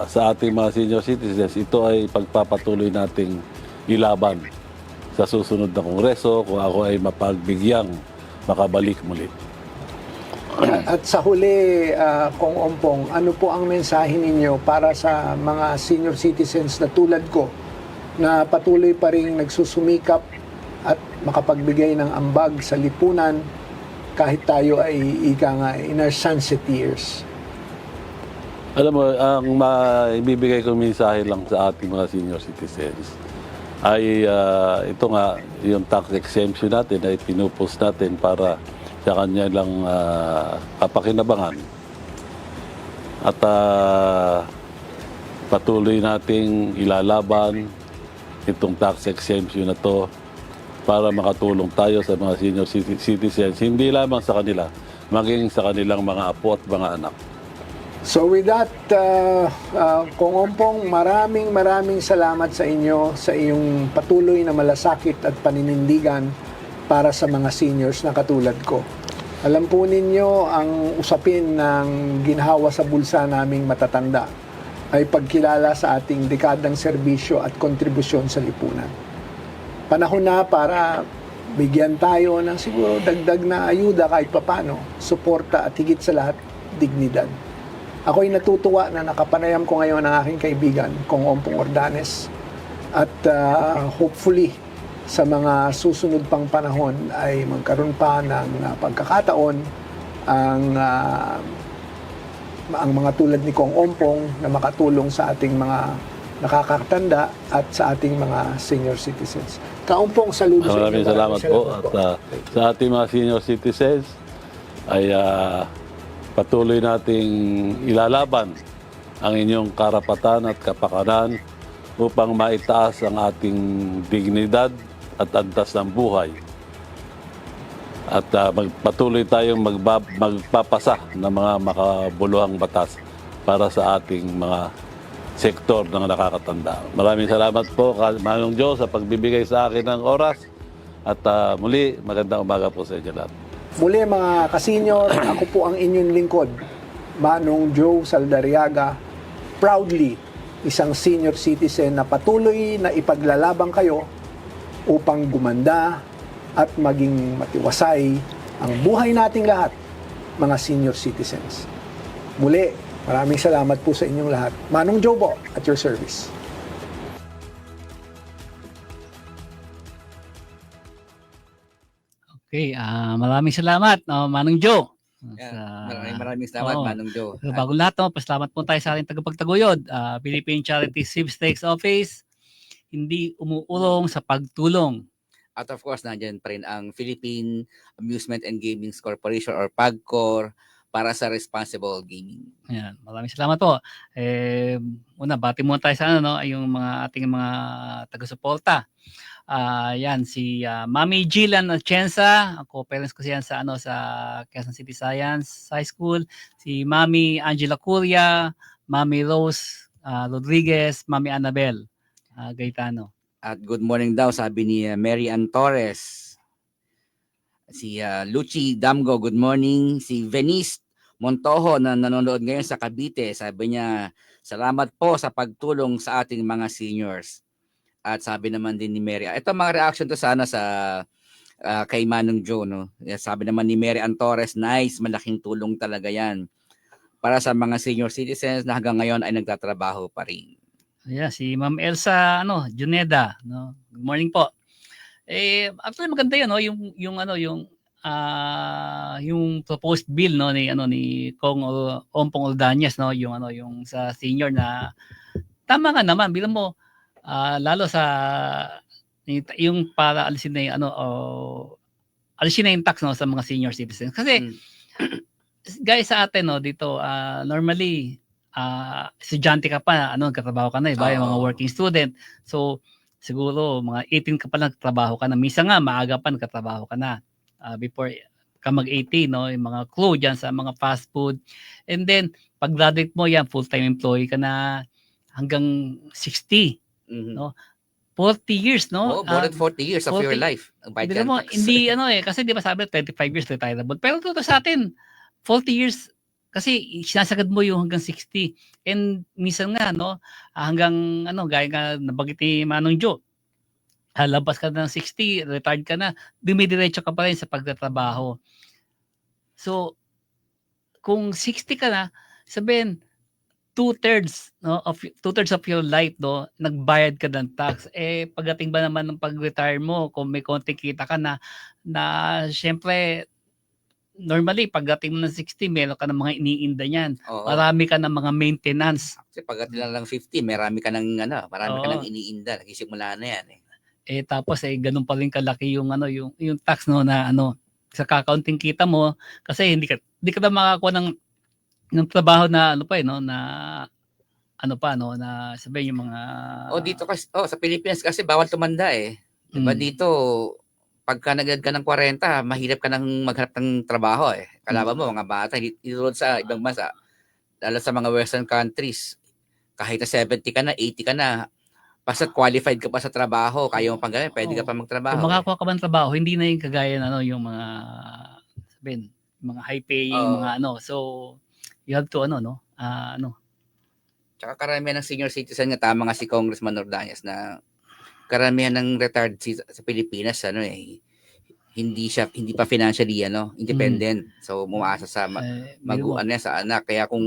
sa ating mga senior citizens, ito ay pagpapatuloy nating ilaban sa susunod na kongreso kung ako ay mapagbigyang makabalik muli. At sa huli, Kong Ompong, ano po ang mensahe ninyo para sa mga senior citizens na tulad ko na patuloy pa rin nagsusumikap at makapagbigay ng ambag sa lipunan kahit tayo ay in our sunset years? Alam mo, ang maibibigay kong mensahe lang sa ating mga senior citizens, ay ito nga, yung tax exemption natin ay pinupost natin para sa kanya lang kapakinabangan. At patuloy nating ilalaban itong tax exemption na to para makatulong tayo sa mga senior citizens, hindi lamang sa kanila, maging sa kanilang mga apo at mga anak. So with that, Kong Ompong, maraming salamat sa inyo sa iyong patuloy na malasakit at paninindigan para sa mga seniors na katulad ko. Alam po ninyo, ang usapin ng ginhawa sa bulsa naming matatanda ay pagkilala sa ating dekadang serbisyo at kontribusyon sa lipunan. Panahon na para bigyan tayo ng siguro dagdag na ayuda kahit papano, suporta at higit sa lahat, dignidad. Ako'y natutuwa na nakapanayam ko ngayon ang aking kaibigan, Kong Ompong Ordanes. At hopefully, sa mga susunod pang panahon ay magkaroon pa ng pagkakataon ang mga tulad ni Kong Ompong na makatulong sa ating mga nakakatanda at sa ating mga senior citizens. Kaompong, saludo sa inyo. Maraming salamat po. At sa ating mga senior citizens ay patuloy nating ilalaban ang inyong karapatan at kapakanan upang maitaas ang ating dignidad at antas ng buhay. At patuloy tayong magpapasa ng mga makabuluhang batas para sa ating mga sektor ng nakakatanda. Maraming salamat po, Manong Joe, sa pagbibigay sa akin ng oras. At muli, magandang umaga po sa inyo lahat. Muli mga kasenyor, ako po ang inyong lingkod, Manong Joe Saldariaga, proudly isang senior citizen na patuloy na ipaglalabang kayo upang gumanda at maging matiwasay ang buhay nating lahat, mga senior citizens. Muli, maraming salamat po sa inyong lahat. Manong Joe po, at your service. Okay, maraming salamat, Manong Joe. Maraming salamat, Oo. Manong Joe. So, bago lahat, pasalamat po tayo sa ating tagapagtaguyod, Philippine Charity Sweepstakes Office, hindi umuulong sa pagtulong. At of course, nandiyan pa rin ang Philippine Amusement and Gaming Corporation or PAGCOR para sa responsible gaming. Ayan, maraming salamat po. Una, bati muna tayo sa yung mga ating mga taga-suporta. Yan, si Mami Gillan Atienza, ako parents ko siya sa Quezon City Science High School. Si Mami Angela Curia, Mami Rose Rodriguez, Mami Annabel Gaetano. At good morning daw, sabi ni Mary Ann Torres. Si Lucy Damgo, good morning. Si Venice Montojo na nanonood ngayon sa Cavite, sabi niya, salamat po sa pagtulong sa ating mga seniors. At sabi naman din ni Mary, ito mga reaction to sana sa kay Manong Joe, no? Sabi naman ni Mary Ann Torres, nice, malaking tulong talaga yan para sa mga senior citizens na hanggang ngayon ay nagtatrabaho pa rin. Yeah, si Ma'am Elsa Juneda, no. Good morning po. Actually maganda 'yan, no, yung proposed bill ni Kong Ompong Ordanes, no, yung sa senior na tama nga naman bilang mo lalo sa yung para alisin na yung tax, no, sa mga senior citizens kasi guys sa atin, no, dito normally estudyante ka pa, nagtatrabaho ka na, iba yung mga working student. So, siguro mga 18 ka pa nagtatrabaho ka na. Minsan nga, maaga pa nagtatrabaho ka na before ka mag-18, no? Yung mga crew dyan sa mga fast food. And then, pag graduate mo yan, full-time employee ka na hanggang 60, no? 40 years, no? More than 40 years of your life. Hindi mo, kasi di ba sabi 25 years retireable. Pero ito sa atin, 40 years kasi sinasagad mo yung hanggang 60. And minsan nga, no, hanggang gaya nga nabanggit ni Manong Joe, labas ka ng 60, retired ka na, dumidiretso ka pa rin sa pagtatrabaho. So, kung 60 ka na, sabihin, two-thirds of your life, no, nagbayad ka ng tax. Pagdating ba naman ng pag-retire mo, kung may konting kita ka na syempre, normally, pagdating mo ng 60, meron ka ng mga iniinda niyan. Oo. Marami ka ng mga maintenance. Kasi pagdating na lang 50, marami ka ng iniinda. Nagsisimula na yan. tapos ganun pa rin kalaki yung yung tax no na sa kakaunting kita mo kasi hindi ka na makakuha ng trabaho na na na sabihin yung mga Dito kasi, sa Pilipinas kasi bawal tumanda eh. Diba dito, pagka nagad ka ng 40, mahirap ka nang maghanap ng trabaho eh. Kalaban mo, mga bata, itulad sa ibang bansa, lalo sa mga western countries, kahit na 70 ka na, 80 ka na, basta qualified ka pa sa trabaho, kaya mo pang ganun, pwede ka pa magtrabaho. Kung makakuha ka man trabaho, hindi na yung kagaya na yung mga sabihin, mga high paying, mga so you have to Tsaka karamihan ng senior citizen nga, tama nga si Congressman Ordonez na karamihan ng retired sa Pilipinas hindi pa financially independent. So umaasa sa sa anak, kaya kung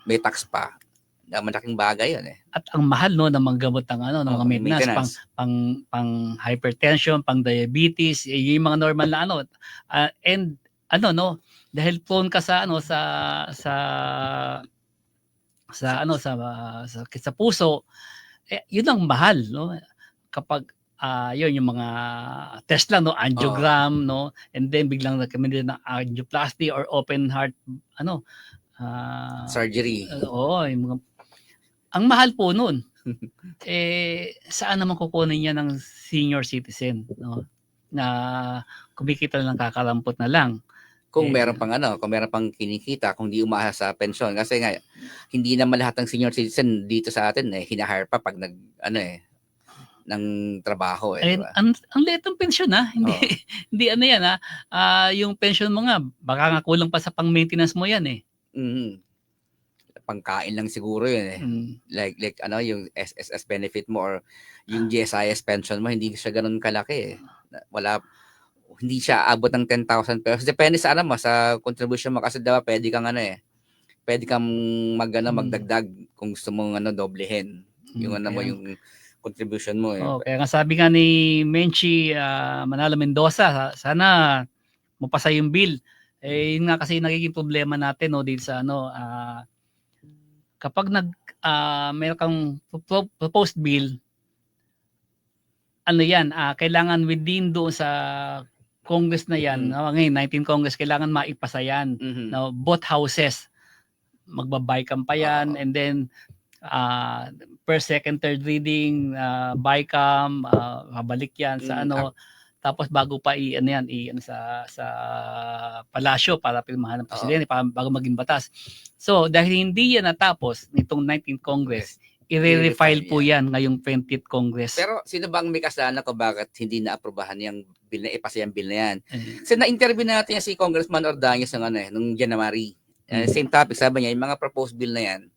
may tax pa, malaking bagay 'yun eh. At ang mahal ng mga gamot ng ng mga maintenance, pang hypertension, pang diabetes, yung mga normal na and dahil prone ka sa sa puso, yun ang mahal kapag yun yung mga test lang angiogram and then biglang recommended na angioplasty or open heart surgery. Yung mga ang mahal po noon. Saan naman kukunin niya ng senior citizen na kumikita lang kakarampot na lang. Kung meron pang kinikita, kung di umaasa sa pensyon. Kasi nga, hindi naman lahat ng senior citizen dito sa atin hinahire pa pag ng trabaho diba? Ang liit ng pensyon hindi yan yung pensyon mo nga, baka nga kulang pa sa pang-maintenance mo yan Pangkain lang siguro yun Like yung SSS benefit mo or yung GSIS pension mo, hindi siya ganun kalaki hindi siya abot ng 10,000 pesos. Depende sa sa contribution mo kasi daw pwede kang pwede kang magdagdag kung gusto mong doblehin yung yung contribution mo kaya nga sabi nga ni Menchi Manalo Mendoza, sana mapasa yung bill. Yun nga kasi nagiging problema natin dito sa kapag meron kang proposed bill, kailangan within doon sa Congress na yan, ngayon 19 Congress, kailangan maipasa yan. Both houses, magbabay-cam pa yan, and then per second, third reading, bycam, babalik yan sa tapos bago pa sa palasyo para pirmahan ng presidente bago maging batas. So dahil hindi yan natapos nitong 19th Congress, i-refile po yan ngayong 20th Congress. Pero sino bang may kasalanan ko bakit hindi na-aprobahan yung bill na ipasa yung bill na yan? Kasi na-interview natin si Congressman Ordonez nung January. Same topic, sabi niya, yung mga proposed bill na yan,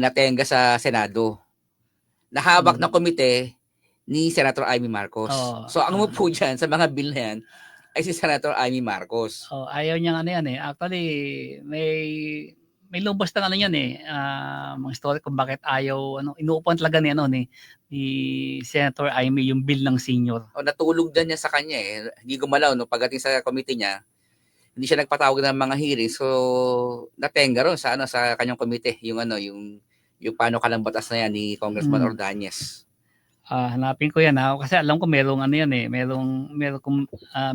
natenga sa Senado. Nahawak ng komite ni Senator Amy Marcos. So ang umupo dyan sa mga bill na yan ay si Senator Amy Marcos. Ayaw niyang actually may lumabas na yan mga story kung bakit ayaw inuupuan talaga ni Senator Amy yung bill ng senior. Natulog din niya sa kanya hindi gumalaw pagdating sa committee niya. Hindi siya nagpatawag ng mga hearings, so natenga ron sa kanyang committee yung paano kalang batas na yan ni Congressman Ordonez. Hanapin ko yan kasi alam ko merong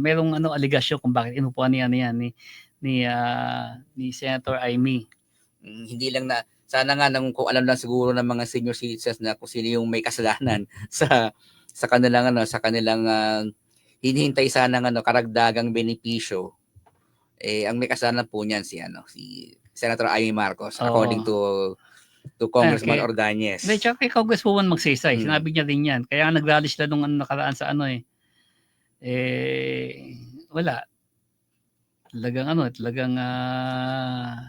merong aligasyon kung bakit inupuan niya ni Senator Amy. Hindi lang sana nga kung alam lang siguro ng mga senior citizens na kung sino yung may kasalanan sa kanilang hinihintay sana karagdagang benepisyo. Ang may kasalanan po niyan si Senator Amy Marcos according to Congressman Ordonez. Hindi, tsaka kay Congresswoman Magsaysay, sinabi niya din yan. Kaya nag-rally sila nung nakaraan sa wala. Talagang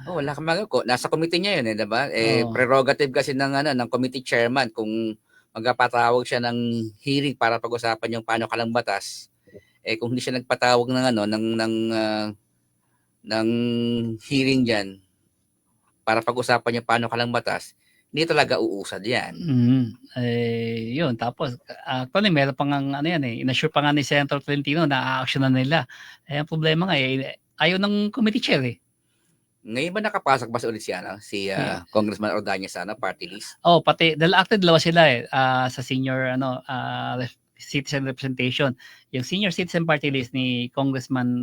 wala kang magagawa. Nasa committee niya yun diba? Prerogative kasi ng committee chairman kung magpapatawag siya ng hearing para pag-usapan yung paano kalang batas. Kung hindi siya nagpatawag ng hearing diyan para pag-usapan yung paano kalang batas, hindi talaga uusad yan. Yun. Tapos, actually, meron pang inassure pa nga ni Senator Tolentino na a-action na nila. Ang problema nga ayaw ng committee chair Ngayon ba nakapasok ba ulit si Congressman Ordonez sa party list? Oh, pati actually dalawa sila sa senior citizen representation. Yung senior citizen party list ni Congressman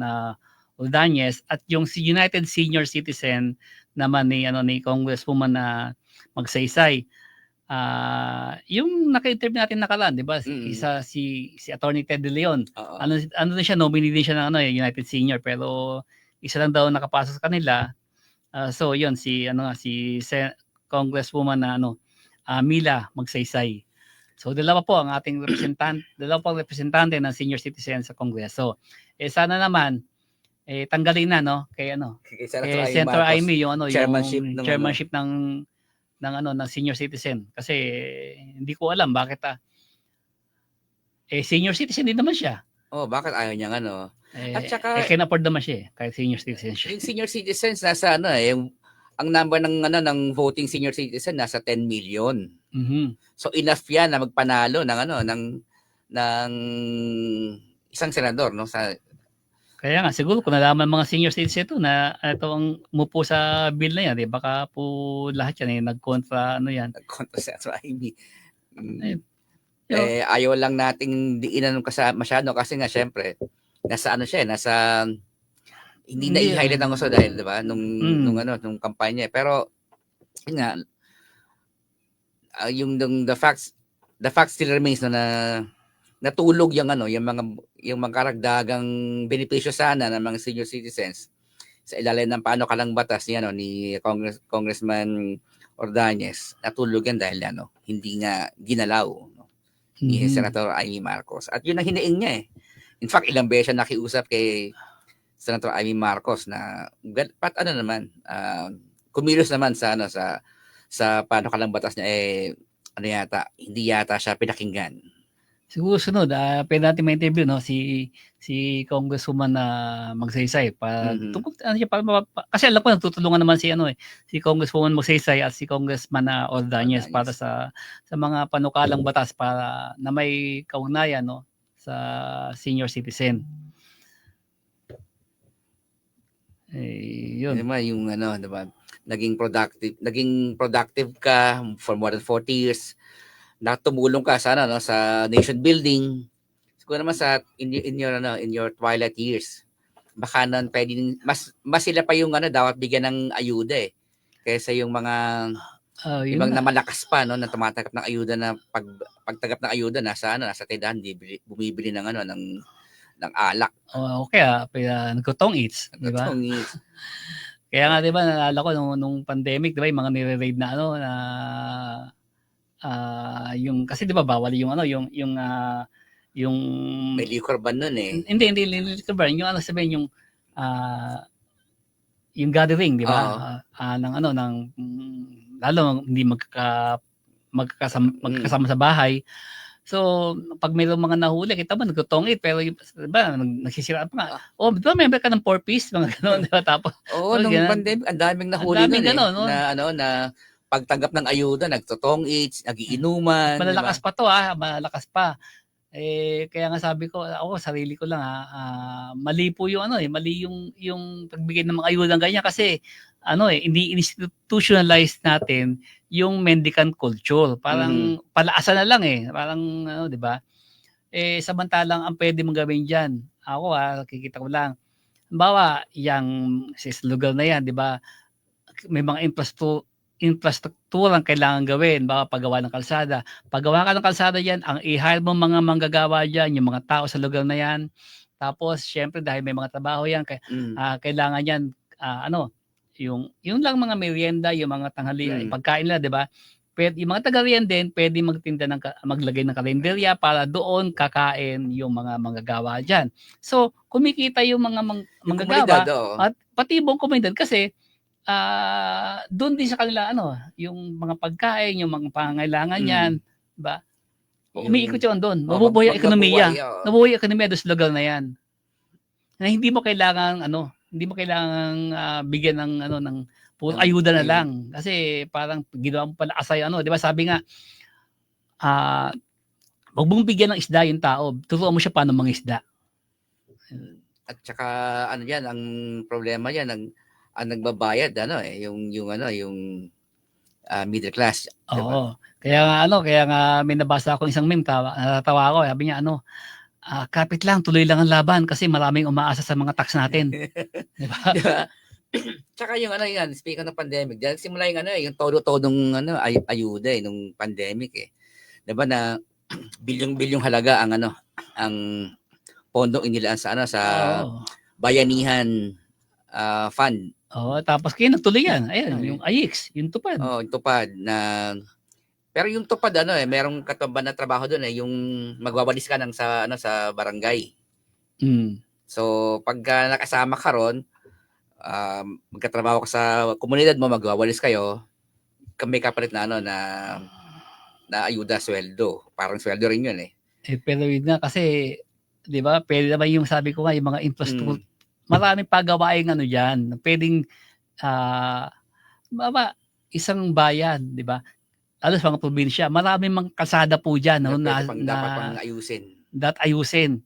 Ordonez at yung United Senior Citizen naman ni Congresswoman Magsaysay. Yung naka-interview natin nakaraan, 'di ba? Si Attorney Ted De Leon. Oo. Ano din siya, nominee din siya ng United Senior, pero isa lang daw nakapasok sa kanila. So 'yun si Congresswoman Mila Magsaysay. So dalawa po ang ating representante ng senior citizen sa Kongreso. Sana naman tanggalin na kay Senator Amy yung chairmanship ng senior citizen, kasi hindi ko alam bakit senior citizen din naman siya. Oh, bakit ayaw niya At saka can afford naman siya kahit senior citizen siya. yung senior citizens nasa yung ang number ng voting senior citizen nasa 10 million. Mhm. So enough 'yan na magpanalo ng isang senador sa Kaya nga siguro kung nalaman mga senior citizen ito na ito ang umupo sa bill na yan, baka po lahat yan nagkontra yan. kontra sa Amy. Ayun. Ayaw lang nating diinan masyado kasi nga syempre nasa hindi na i-highlight ang gusto dahil 'di ba nung kampanya. Pero yun nga the facts still remains na natulog yung mga karagdagang benepisyo sana ng mga senior citizens sa ilalim ng panukalang batas ni Congressman Ordonez. Natulog yan dahil hindi nga ginalaw ni Senator Amy Marcos. At yun ang hiniing niya In fact, ilang beses siya nakiusap kay Senator Amy Marcos na kumilos naman sa panukalang batas niya hindi yata siya pinakinggan. Siguro sunod, pwede natin ma-interview si Congresswoman Magsaysay tungkol kasi alam ko nagtutulungan naman si Congresswoman Magsaysay at si Congressman Ordonez para sa mga panukalang batas para na may kaugnayan sa senior citizen. Yun. Diba, yung diba, naging productive ka for more than 40 years. Tumulong ka sa nation building. Siguro naman in your twilight years. Baka pwedeng mas sila pa yung dapat bigyan ng ayuda kaysa yung mga ibang na malakas pa na tumatanggap ng ayuda na pagtanggap ng ayuda nasa tindahan bumibili ng ng alak. Okay nagkutong eats, di ba? Kaya nga 'di ba naalala ko nung pandemic, 'di ba, yung mga nire-raid na yung kasi 'di ba bawal yung yung may liquor ban nun Hindi liquor ban, yung sabihin yung gathering, 'di ba? Ng lalo hindi magkakasama sa bahay. So, pag mayroong mga nahuli, kita mo nagtutong-it, pero diba, nagsisira pa nga. Di ba member ka ng 4-piece? Mga gano'n, diba? Tapos, nung pandemic, ang daming nahuli nun na pagtanggap ng ayuda, nagtutong-it, nagiinuman. Malalakas pa to, malakas pa. Kaya nga sabi ko, ako, sarili ko lang, mali po yung mali yung pagbigay ng mga ayuda ng ganyan kasi, hindi institutionalize natin yung mendicant culture. Parang palaasan na lang Parang, di ba? Samantalang ang pwede mong gawin dyan, ako nakikita ko lang, halimbawa, sa lugar na yan, di ba, may mga infrastruktura ang kailangan gawin, baka paggawa ng kalsada. Paggawa ka ng kalsada yan, ang i-hire mo mga manggagawa dyan, yung mga tao sa lugar na yan. Tapos, syempre, dahil may mga trabaho yan, kailangan yan, yung lang mga merienda, yung mga tanghali, pagkain nila, di ba? Yung mga taga-riyan din, pwede maglagay ng kalendarya para doon kakain yung mga manggagawa dyan. So, kumikita yung mga manggagawa at pati buong komunidad kasi doon din sa kanila yung mga pagkain, yung mga pangangailangan yan, diba? Umiikot yun doon. Mabubuhay ang ekonomiya. Nabubuhay ang ekonomiya doon sa lugar na yan. Na hindi mo kailangan bigyan ng puro ayuda na lang kasi parang ginawa mo pala asay di ba? Sabi nga wag mong bigyan ng isda yung tao, turuan mo siya paano mangisda. At saka ang problema yan, ang nagbabayad yung middle class, 'di ba? Oo. Kaya nga may nabasa akong isang meme, natatawa ako. Sabi niya kapit lang, tuloy lang ang laban kasi maraming umaasa sa mga tax natin. 'Di ba? Di ba? Tsaka yung yan, speaking ng pandemic, dahil simula yung todo-todong ayuda nung pandemic 'Di ba na bilyong-bilyong halaga ang pondong inilaan sa Oo. bayanihan fund. Oo, tapos kaya nagtuloy yan. Ayan, yung AIX, yung tupad. Oh, tupad na pero yung tupad merong katumbas na trabaho doon yung magwawalis ka sa barangay. Mm. So pagka nakasama ka ron, magkatrabaho ka sa komunidad mo, magwawalis kayo, may kapalit na na ayuda, sweldo. Parang sweldo rin yun Pero yun nga kasi, 'di ba? Pwede naman yung sabi ko nga yung mga infrastructure. Maraming pagawaing diyan. Pwedeng isang bayan, 'di ba? Alos mga probinsya, maraming mga kalsada po diyan dapat pang ayusin. ayusin.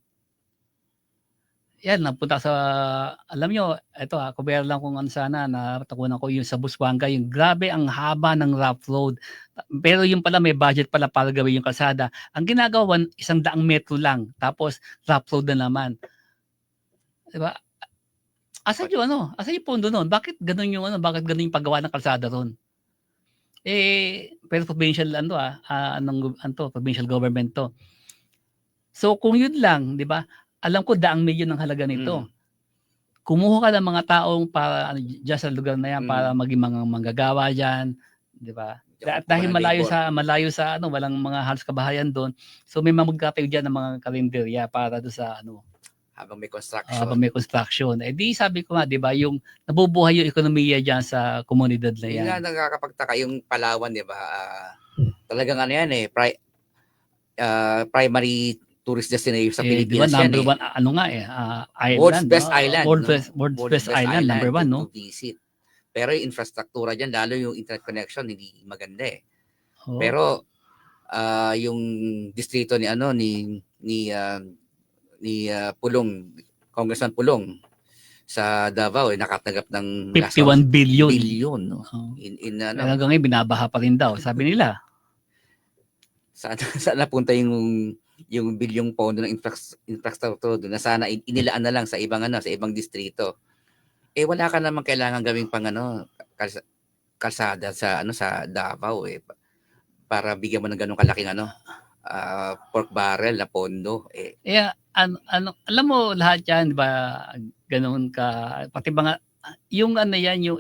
Yan, napunta alam nyo, ito kubera lang kung sana, natakunan ko yung sa Busuanga, yung grabe ang haba ng rough road. Pero yung pala, may budget pala para gawin yung kalsada. Ang ginagawa, 100 metro lang, tapos rough road na naman. Diba? Asan yung pondo nun? Bakit ganun bakit ganun yung paggawa ng kalsada ron? Pero provincial provincial government to. So kung yun lang, 'di ba? Alam ko 100 milyon ang halaga nito. Kumuha ka ng mga taong para diyan sa lugar na yan para maging mga manggagawa diyan, 'di ba? Dahil malayo sa walang mga halos kabahayan doon. So may magtatayo diyan ng mga kalendarya para do sa habang may construction. Di sabi ko nga, 'di ba, yung nabubuhay yung ekonomiya diyan sa komunidad na yan. Yung nga nakakapagtaka yung Palawan, 'di ba? Talagang primary tourist destination sa Pilipinas. Diba, number one, island. World's best island. World's best island, number one, no? To visit. Pero yung infrastruktura dyan, lalo yung internet connection, hindi maganda Oo. Pero yung distrito ni Pulong, Congressman Pulong sa Davao nakatanggap ng 51 billion. No? Hanggang ngayon binabaha pa rin daw, sabi nila. Saan napunta yung bilyong pondo ng infrastructure doon na sana inilaan na lang sa ibang distrito. Wala ka naman kailangan gawing pang kalsada sa Davao para bigyan mo ng ganung kalaking pork barrel na pondo alam mo lahat yan, 'di ba? Ganoon ka pati mga yung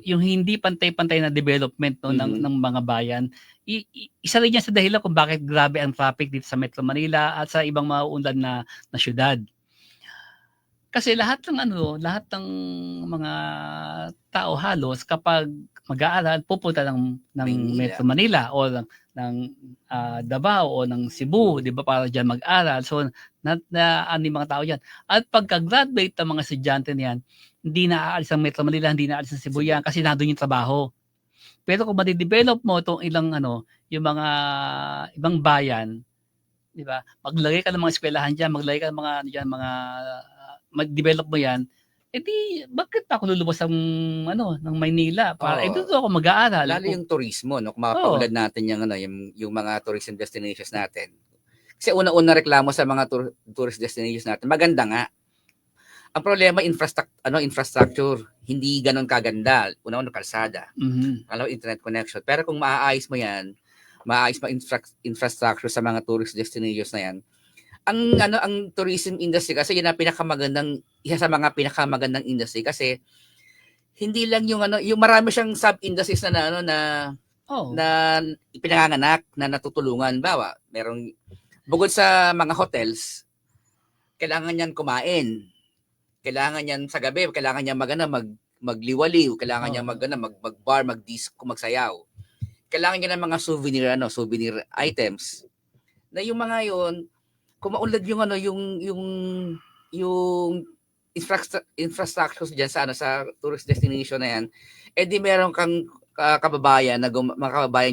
yung hindi pantay-pantay na development ng mga bayan. Isa rin yan sa dahilan kung bakit grabe ang traffic dito sa Metro Manila at sa ibang mga unlad na syudad. Kasi lahat ng mga tao halos kapag mag-aaral pupunta ng Metro Manila o ng Davao o ng Cebu, 'di ba, para diyan mag-aral. So mga tao diyan. At pagka-graduate ng mga estudyante niyan, hindi na aalis ang Metro Manila, hindi na aalis ang Cebu yan kasi nandoon yung trabaho. Pero kung ma-develop mo itong yung mga ibang bayan, 'di ba? Maglagay ka ng mga eskwelahan diyan, maglagay ka ng mga mag-develop mo yan, bakit ako lulubos ng Maynila para doon ako mag-aaral. Lalo yung turismo, kung mapapulad natin yung mga tourism destinations natin. Kasi una-una reklamo sa mga tourist destinations natin, maganda nga. Ang problema, infrastructure, hindi ganun kaganda. Una-una, kalsada. Alam, internet connection. Pero kung maaayos mo yan, maayos mo infrastructure sa mga tourist destinations na yan, ang tourism industry kasi yun ang isa sa mga pinakamagandang industry kasi hindi lang yung marami siyang sub-industries na pinanganganak na natutulungan. Bawa, bukod sa mga hotels, kailangan niyan kumain. Kailangan niyan sa gabi, kailangan niyan magliwaliw, kailangan niyan mag-bar, mag-disco, magsayaw. Kailangan niya ng mga souvenir items. Na yung mga yon, kung maunlad yung infrastructure diyan sa tourist destination na yan, di meron kang mga kababayan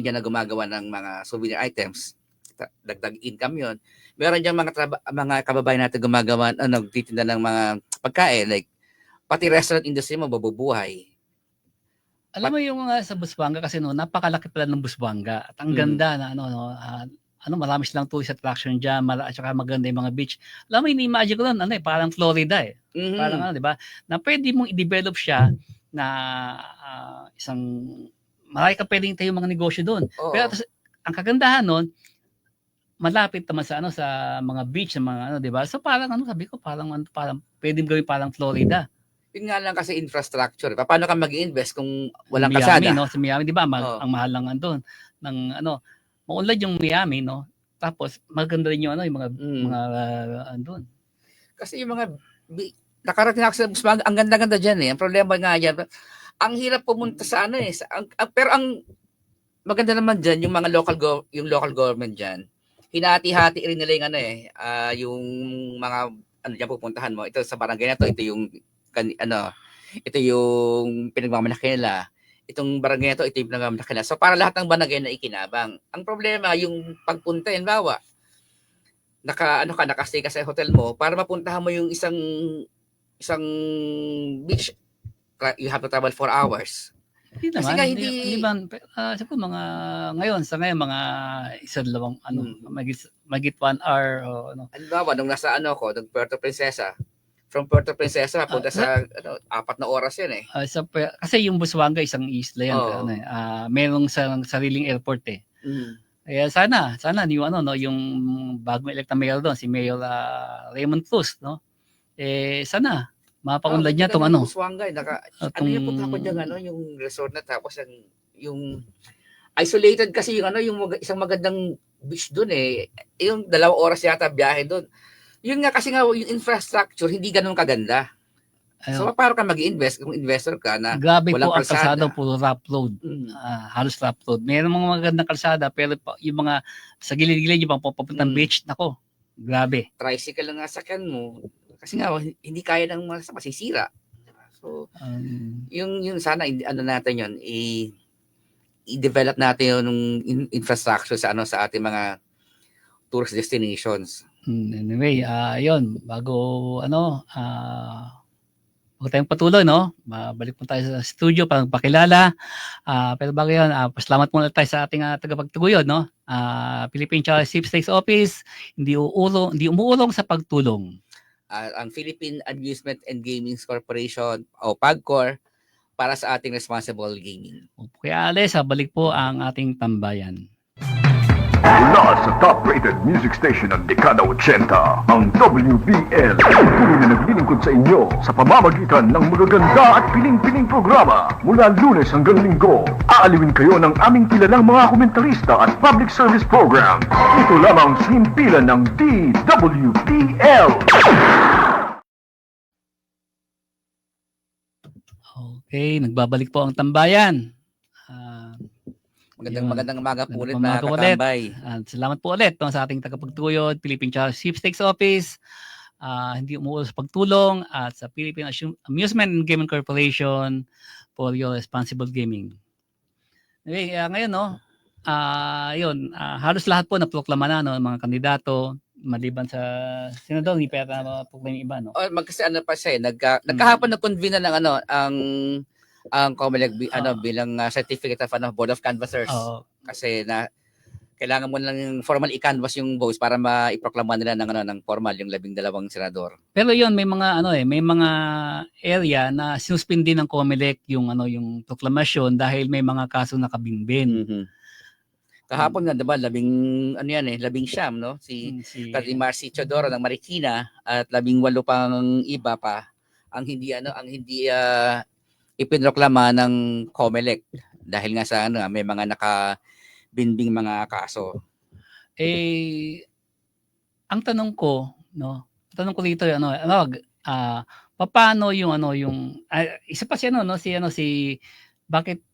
diyan na gumagawa ng mga souvenir items. Dagdag income yon. Meron diyang mga kababayan natin gumagawa, nagtitinda ng mga pagkain, like pati restaurant industry mo mabubuhay. Alam mo yung sa Busuanga kasi no, napakalaki pala ng Busuanga at ang ganda na marami silang tourist attraction diyan, at saka maganda yung mga beach. Alam mo, ini-imagine ko lang parang Florida eh. Mhm. Parang 'di ba? Na pwede mong i-develop siya na isang marami kang pwedeng tayo mga negosyo doon. Oo. Pero ang kagandahan noon, malapit naman sa sa mga beach, sa mga 'di ba? So parang sabi ko, parang pwedeng gawin parang Florida. Yun nga lang kasi infrastructure. Paano ka mag-invest kung walang Miami, kalsada? no? Sa Miami, 'di ba? Oo. Ang mahal lang andun ng maunlad yung Miami, no? Tapos maganda rin yung yung mga andun. Kasi yung mga nakarating ako sa Busuanga, ang ganda-ganda diyan eh. Ang problema nga diyan, ang hirap pumunta sa pero ang maganda naman diyan yung mga local government diyan. Hinati-hati rin nila yung yung mga diyan pupuntahan mo. Ito sa barangay na to, ito yung ito yung pinagmamalaki nila. Itong barangay na to, ito yung pinagmamalaki nila. So para lahat ng barangay na ikinabang. Ang problema yung pagpunta, bawa nakastay ka sa hotel mo, para mapuntahan mo yung isang beach, you have to travel 4 hours. Hindi Kasi naman, nga hindi ba, siguro mga mga isa dalawang magit 1 hour o Halimbawa, nung nasa nung Puerto Princesa, from Puerto Princesa punta sa 4 na oras yun eh. Kasi yung Busuanga isang isla yan. Oo. Merong sariling airport eh. Kaya sana yung yung bagong elect na mayor doon, si Mayor Raymond Cruz, no? Sana mapaunlad niya tong Busuanga, yung punta ko diyan yung resort na, tapos yung isolated kasi yung yung isang magandang beach doon eh. Yung 2 oras yata biyahe doon. Yun nga kasi yung infrastructure hindi ganoon kaganda. So paano ka mag-invest kung investor ka na grabe walang po ang kalsada, kalsada? puro rough road. Halos rough road. Meron mga magandang kalsada, pero yung mga sa gilid-gilid yung papuntang beach, nako, grabe. Tricycle lang nga sakyan mo. Kasi nga hindi kaya ng masisira. So yung sana natin yun, i-develop natin yung infrastructure sa sa ating mga tourist destinations. Anyway, yun, bago bago tayong patuloy, no? Balik po tayo sa studio para magpakilala. Pero bago yun, pasalamat muna tayo sa ating tagapagtaguyod, no? Philippine Child Sweepstakes Office, hindi umuulong sa pagtulong. Ang Philippine Amusement and Gaming Corporation o PAGCOR para sa ating responsible gaming. Kaya Ales, balik po ang ating tambayan. Mula sa top-rated music station ng dekada 80, ang WBL. Tuloy na naglilingkod sa inyo sa pamamagitan ng magaganda at piling-piling programa. Mula Lunes hanggang Linggo, aaliwin kayo ng aming kilalang mga komentarista at public service program. Ito lamang sa himpilan ng DWBL. Okay, nagbabalik po ang tambayan. Magandang umaga po ulit, Magandang mga umaga ulit. katambay. Salamat po ulit sa ating tagapagtuyod, Philippine Child Sweepstakes Office, hindi umuulo sa pagtulong, at sa Philippine Amusement and Gaming Corporation for your responsible gaming. Okay, ngayon, halos lahat po naproklama na, mga kandidato, maliban sa senador, hindi pa yata proklama iba, no? Kasi pa siya, nagkahapon na-convene na ng ang COMELEC bilang certificate of Board of Canvassers. Kasi kailangan mo lang formal i-canvass yung votes para maiproklama nila ng formal yung 12 senador. Pero yun, may mga may mga area na sinuspindi ng COMELEC yung proklamasyon dahil may mga kaso nakabinbin. Kahapon nga, 'di ba, 19, no? Si Marcy Chodoro ng Marikina at 18 pang iba pa ang hindi ipinroklama ng COMELEC dahil nga sa may mga nakabinbing mga kaso. Ang tanong ko dito paano yung isa pa bakit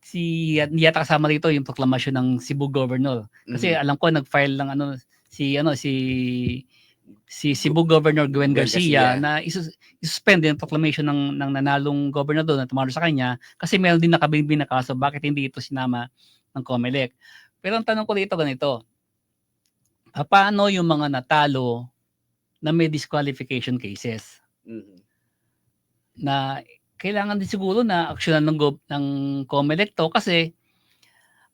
yata kasama rito yung proklamasyon ng Cebu Governor? Kasi alam ko nag-file lang si Cebu Governor Gwen Garcia na isuspend yung proclamation ng nanalong gobernador na tumalo sa kanya kasi meron din nakabinbin na kaso. Bakit hindi ito sinama ng COMELEC? Pero ang tanong ko dito ganito, paano yung mga natalo na may disqualification cases? Na kailangan din siguro na aksyonan ng COMELEC to kasi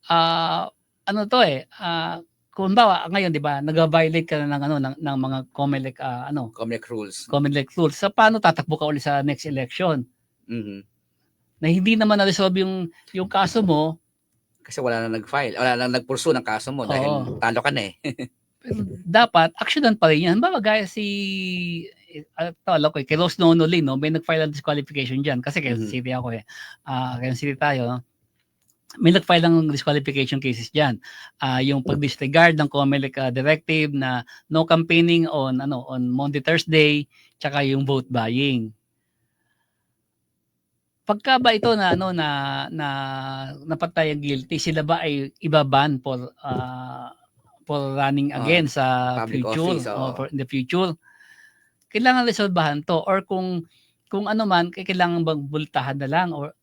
ano to kung bawa ngayon 'di ba nag-violate ka na ng ng mga COMELEC Comelec rules. COMELEC rules. Sa paano tatakbo ka ulit sa next election? Mhm. Na hindi naman na-resolve yung kaso mo, Kasi wala na nag-file, wala na nag-pursue ng kaso mo dahil Oo. talo ka na eh. pero dapat aksyonan pa rin yan. Halimbawa, gaya alam ko, kay Rose Nonolin, no, may nag-file ng disqualification dyan. Kasi Quezon Mhm. City ako Quezon City tayo, no? May nag-file ng disqualification cases dyan. Yung pag-disregard ng COMELEC directive na no campaigning on Monday, Thursday, tsaka yung vote buying. Pagka ba ito na napatay ang guilty, sila ba ay ibaban for running again sa public future office, or in the future? Kailangan resolbahan to, or kung ano man, kailangan bang bultahan na lang, or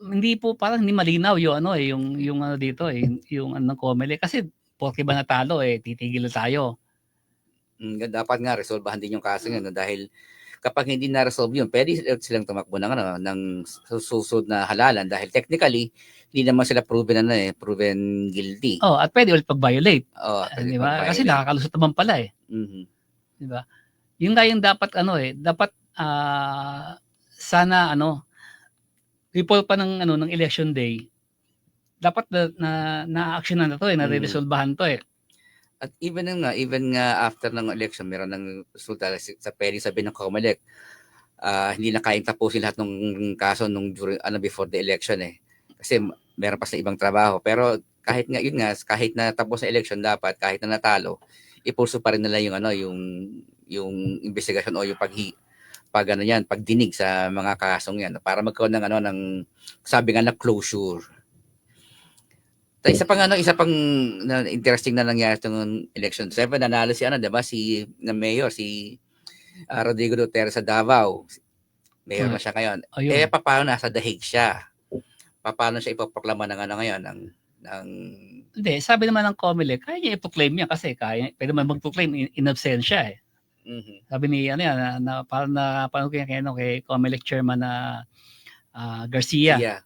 hindi po, parang hindi malinaw yung dito yung ng COMELEC kasi porke ba natalo titigil na tayo. Dapat nga resolbahan din yung kaso yun, no? Dahil kapag hindi na-resolve yun, pwede silang tumakbo ng susunod na halalan dahil technically hindi naman sila proven guilty. At pwede ulit pag-violate, Pwede di ba? Kasi pag-violate. nakakalusot naman pala Mhm. di ba? Yung nga yung dapat dapat sana report pa ng election day, dapat na-actionan na to na-resolbahan to At even nga after ng election, meron ng resulta sa pwedeng sabihin ng COMELEC, hindi na kayang tapusin lahat ng kaso before the election Kasi meron pa sa ibang trabaho. Pero kahit na tapos sa election, dapat kahit na natalo, ipursu pa rin nila yung investigasyon o yung pagdinig sa mga kasong yan para magkaroon ng sabi nga na closure. Isa pang interesting na nangyari itong election 7, nanalo diba na mayor si Rodrigo Duterte sa Davao. Mayor na siya ngayon. Ayun. Paano nasa dahig siya? Paano siya ipoproklama ng Hindi, sabi naman ng COMELEC, kaya niya i-proclaim niya kasi pwede man mag-proclaim in absentia Mhm. Sabi ni parang kay COMELEC chairman na Garcia. Yeah.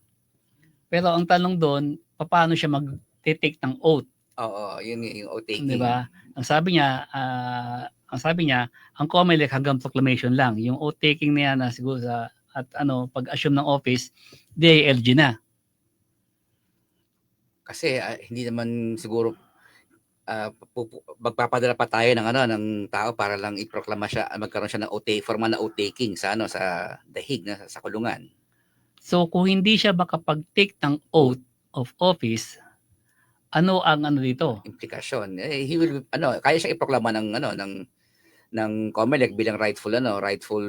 Pero ang tanong doon, paano siya mag-take ng oath? Oo, yun yung oath-taking. Di ba? Ang sabi niya, ang COMELEC hanggang proclamation lang. Yung oath-taking niya na siguro pag-assume ng office, DILG na. Kasi hindi naman siguro magpapadala pa tayo ng tao para lang iproklama siya, magkaroon siya ng formal na oath-taking sa dahig na sa kulungan. So kung hindi siya makapag-take ng oath of office, ano ang dito? Implikasyon. He will kaya siya iproklama ng COMELEC bilang rightful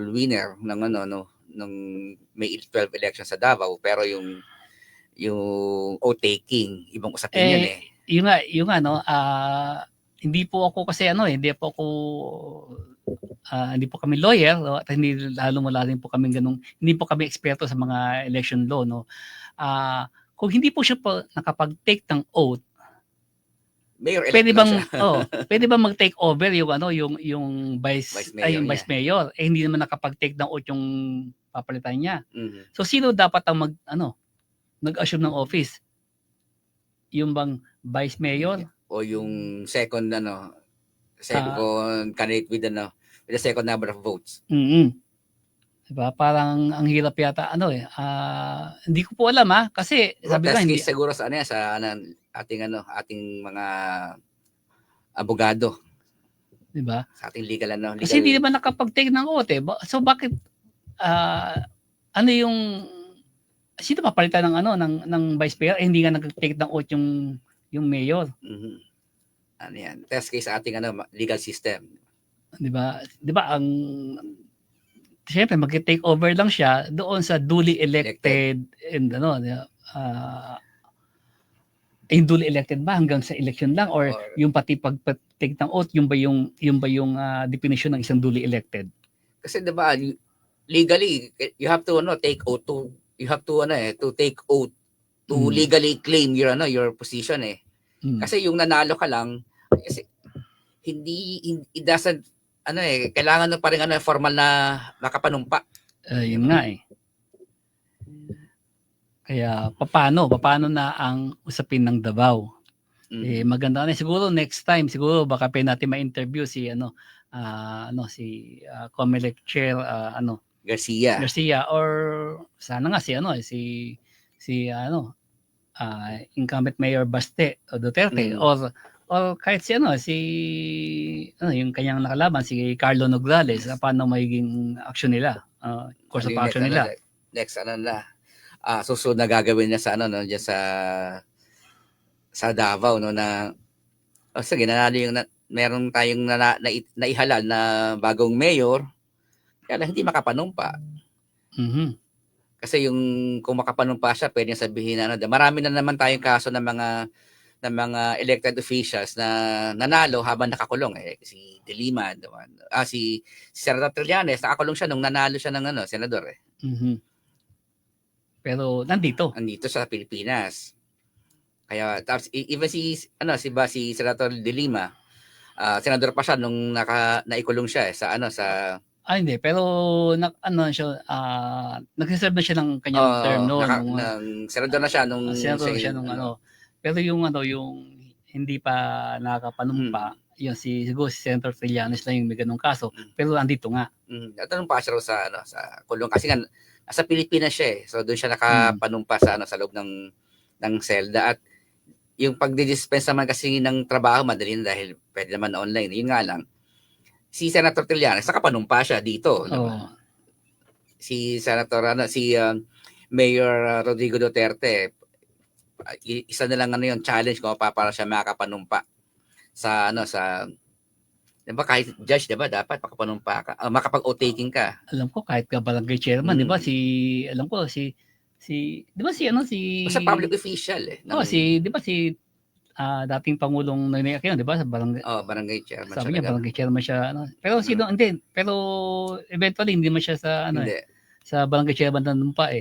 winner ng May 12 election sa Davao, pero yung oath-taking ibang usapin yun hindi po ako kasi hindi po kami lawyer at hindi lalong po kami hindi po kami eksperto sa mga election law kung hindi po siya nakapag-take ng oath, mayor pwede lang bang siya. pwede bang mag-take over yung vice Mayor vice mayor hindi naman nakapag-take ng oath yung papalitan niya. Mhm. So sino dapat ang nag-assume ng office? Yung bang vice mayor O yung second candidate with the second number of votes. Diba? Parang ang hirap yata hindi ko po alam kasi sabi ko Test hindi case siguro sa ating mga abogado, diba? sa ating legal Kasi hindi naman nakapag-take ng oath So bakit yung sino papalitan ng vice mayor hindi nga nag-take ng oath yung mayor, Mhm. Yan? Test case sa ating legal system. di ba? Di ba ang siyempre mag-take over lang siya doon sa duly elected and yung duly elected ba hanggang sa election lang or yung pati pag-take ng oath yung ba yung definition ng isang duly elected? Kasi 'di ba legally you have to take oath to take oath to legally claim your position Kasi yung nanalo ka lang kasi it doesn't kailangan pa rin formal na makapanumpa. Yun nga Kaya paano na ang usapin ng Davao? Eh maganda na siguro next time siguro baka pwede natin ma-interview si si COMELEC Chair Garcia. Garcia or sana nga si incumbent Mayor Baste o Duterte or kahit yung kanyang nakalaban si Carlo Nograles paano magiging action nila course of action nila. Next susunod na gagawin niya sa diyan sa Davao na sige nanalo yung meron tayong naihalal na bagong mayor kaya hindi makapanumpa. Mhm. Kasi yung kung makapanumpa siya, pwedeng sabihin marami na naman tayong kaso ng mga elected officials na nanalo habang nakakulong si De Lima, si Senator Trillanes nakakulong siya nung nanalo siya ng senador Mhm. Pero nandito sa Pilipinas. Kaya tapos even si Senator De Lima, senador pa siya nung naikulong siya sa hindi pero nagse-serve na siya ng kanyang term senador na siya nung senador siya nung pero yung hindi pa nakakapanumpa yun siguro si Senator Trillanes lang yung may ganung kaso pero andito nga. Natanong pa siya sa kulong kasi nga sa Pilipinas siya so doon siya nakapanumpa sa loob ng selda at yung pagdi-dispense naman kasi ng trabaho madali na dahil pwede naman online. Yun nga lang si Senator Trillanes nakapanumpa siya dito, si Senator Mayor Rodrigo Duterte isa na lang yung challenge ko para siya makapanumpa sa diba kahit judge diba dapat makapanumpa ka makapag-o-taking ka. Alam ko kahit ka barangay chairman diba sa public official diba dating Pangulong Noynoy Aquino, di ba? Sa barangay. Barangay chairman. Sabi niya, barangay chairman siya. Pero hindi. Pero eventually, hindi man siya sa sa barangay chairman na numpa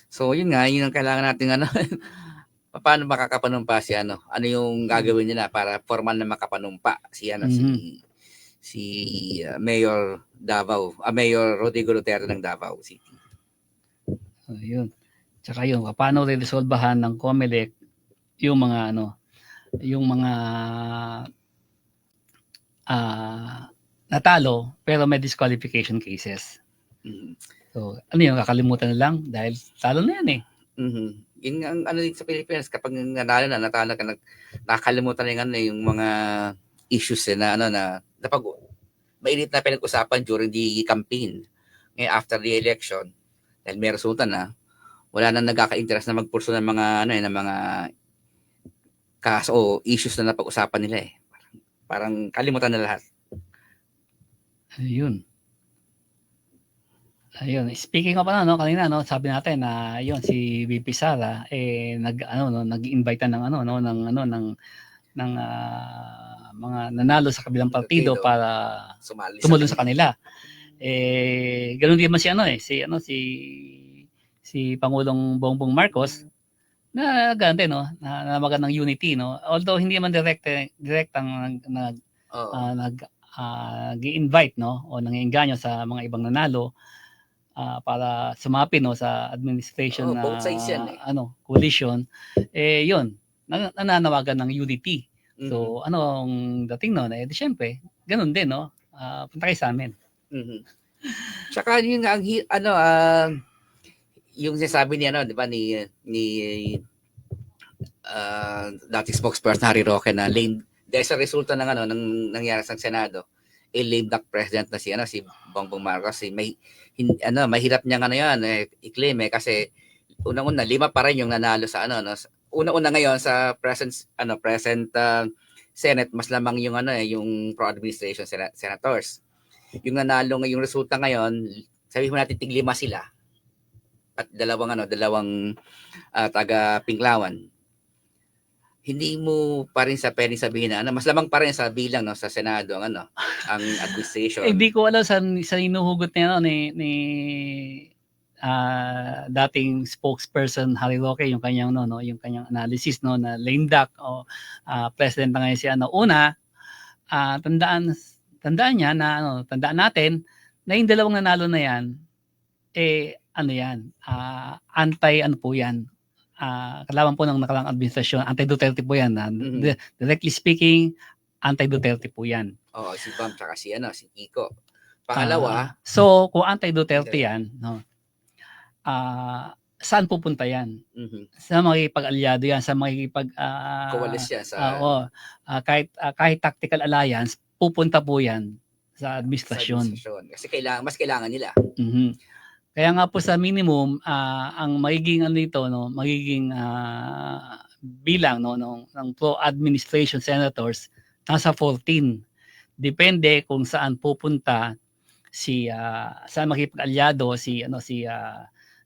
So, yun ang kailangan natin paano makakapanumpa si ano yung gagawin nila para formal na makapanumpa si Mayor Davao, Mayor Rodrigo Duterte ng Davao City. So, yun. Tsaka yun, paano re-resolbahan ng COMELEC yung mga natalo pero may disqualification cases. So, kakalimutan na lang dahil talo na yan Yun ang dito sa Pilipinas kapag natalo ka nakakalimutan na yung mga issues na pag mainit na pinag-usapan during the campaign. Ngayon after the election dahil may resulta na wala nang nagkaka-interest na magpurso ng mga ng mga kaso o issues na napag-usapan nila Parang kalimutan na lahat. Ayun. Speaking of kanina sabi natin na si VP Sara nag-invite ng mga nanalo sa kabilang partido para tumulong sa kanila. Ganoon din man si Pangulong Bongbong Marcos na gante na magandang unity although hindi man direktang nag-invite o nang-iengganyo sa mga ibang nanalo para sumapi sa administration both sides yan coalition yun nananawagan ng unity. So anong dating di syempre ganun din punta kayo sa amin. Tsaka yun yung sinasabi niya di ba ni dating spokesperson Harry Roque na dahil sa resulta ng nangyari sa Senado lame duck president na si Bongbong Marcos mahirap niya i-claim kasi unang-una 5 pa rin yung nanalo sa unang-una ngayon sa present Senate mas lamang yung yung pro-administration senators. Yung nanalo ngayong resulta ngayon sabihin mo natin tig-5 sila at dalawang taga Pinklawan. Hindi mo pa rin pwedeng sabihin na mas lamang pa rin sa bilang sa Senado ang administration. Hindi ko alam sa inuhugot niya ni dating spokesperson Harry Roque yung kanyang yung kanyang analysis na lame duck president na ngayon si una tandaan niya na tandaan natin na yung dalawang nanalo na yan ano yan, anti ano po yan, kalaban po ng nakaraang administrasyon, anti-Duterte po yan. Directly speaking, anti-Duterte po yan. Oo, si Bam tsaka si Kiko. Pangalawa, So kung anti-Duterte yan, no, saan pupunta yan? Sa makikipag-alyado yan, sa kawalis siya sa kahit tactical alliance, pupunta po yan sa administrasyon. Kasi mas kailangan nila. Mhm. Kaya nga po sa minimum, ang magiging ano dito, no, magiging bilang no ng pro-administration senators nasa 14. Depende kung saan pupunta saan makipag-alyado si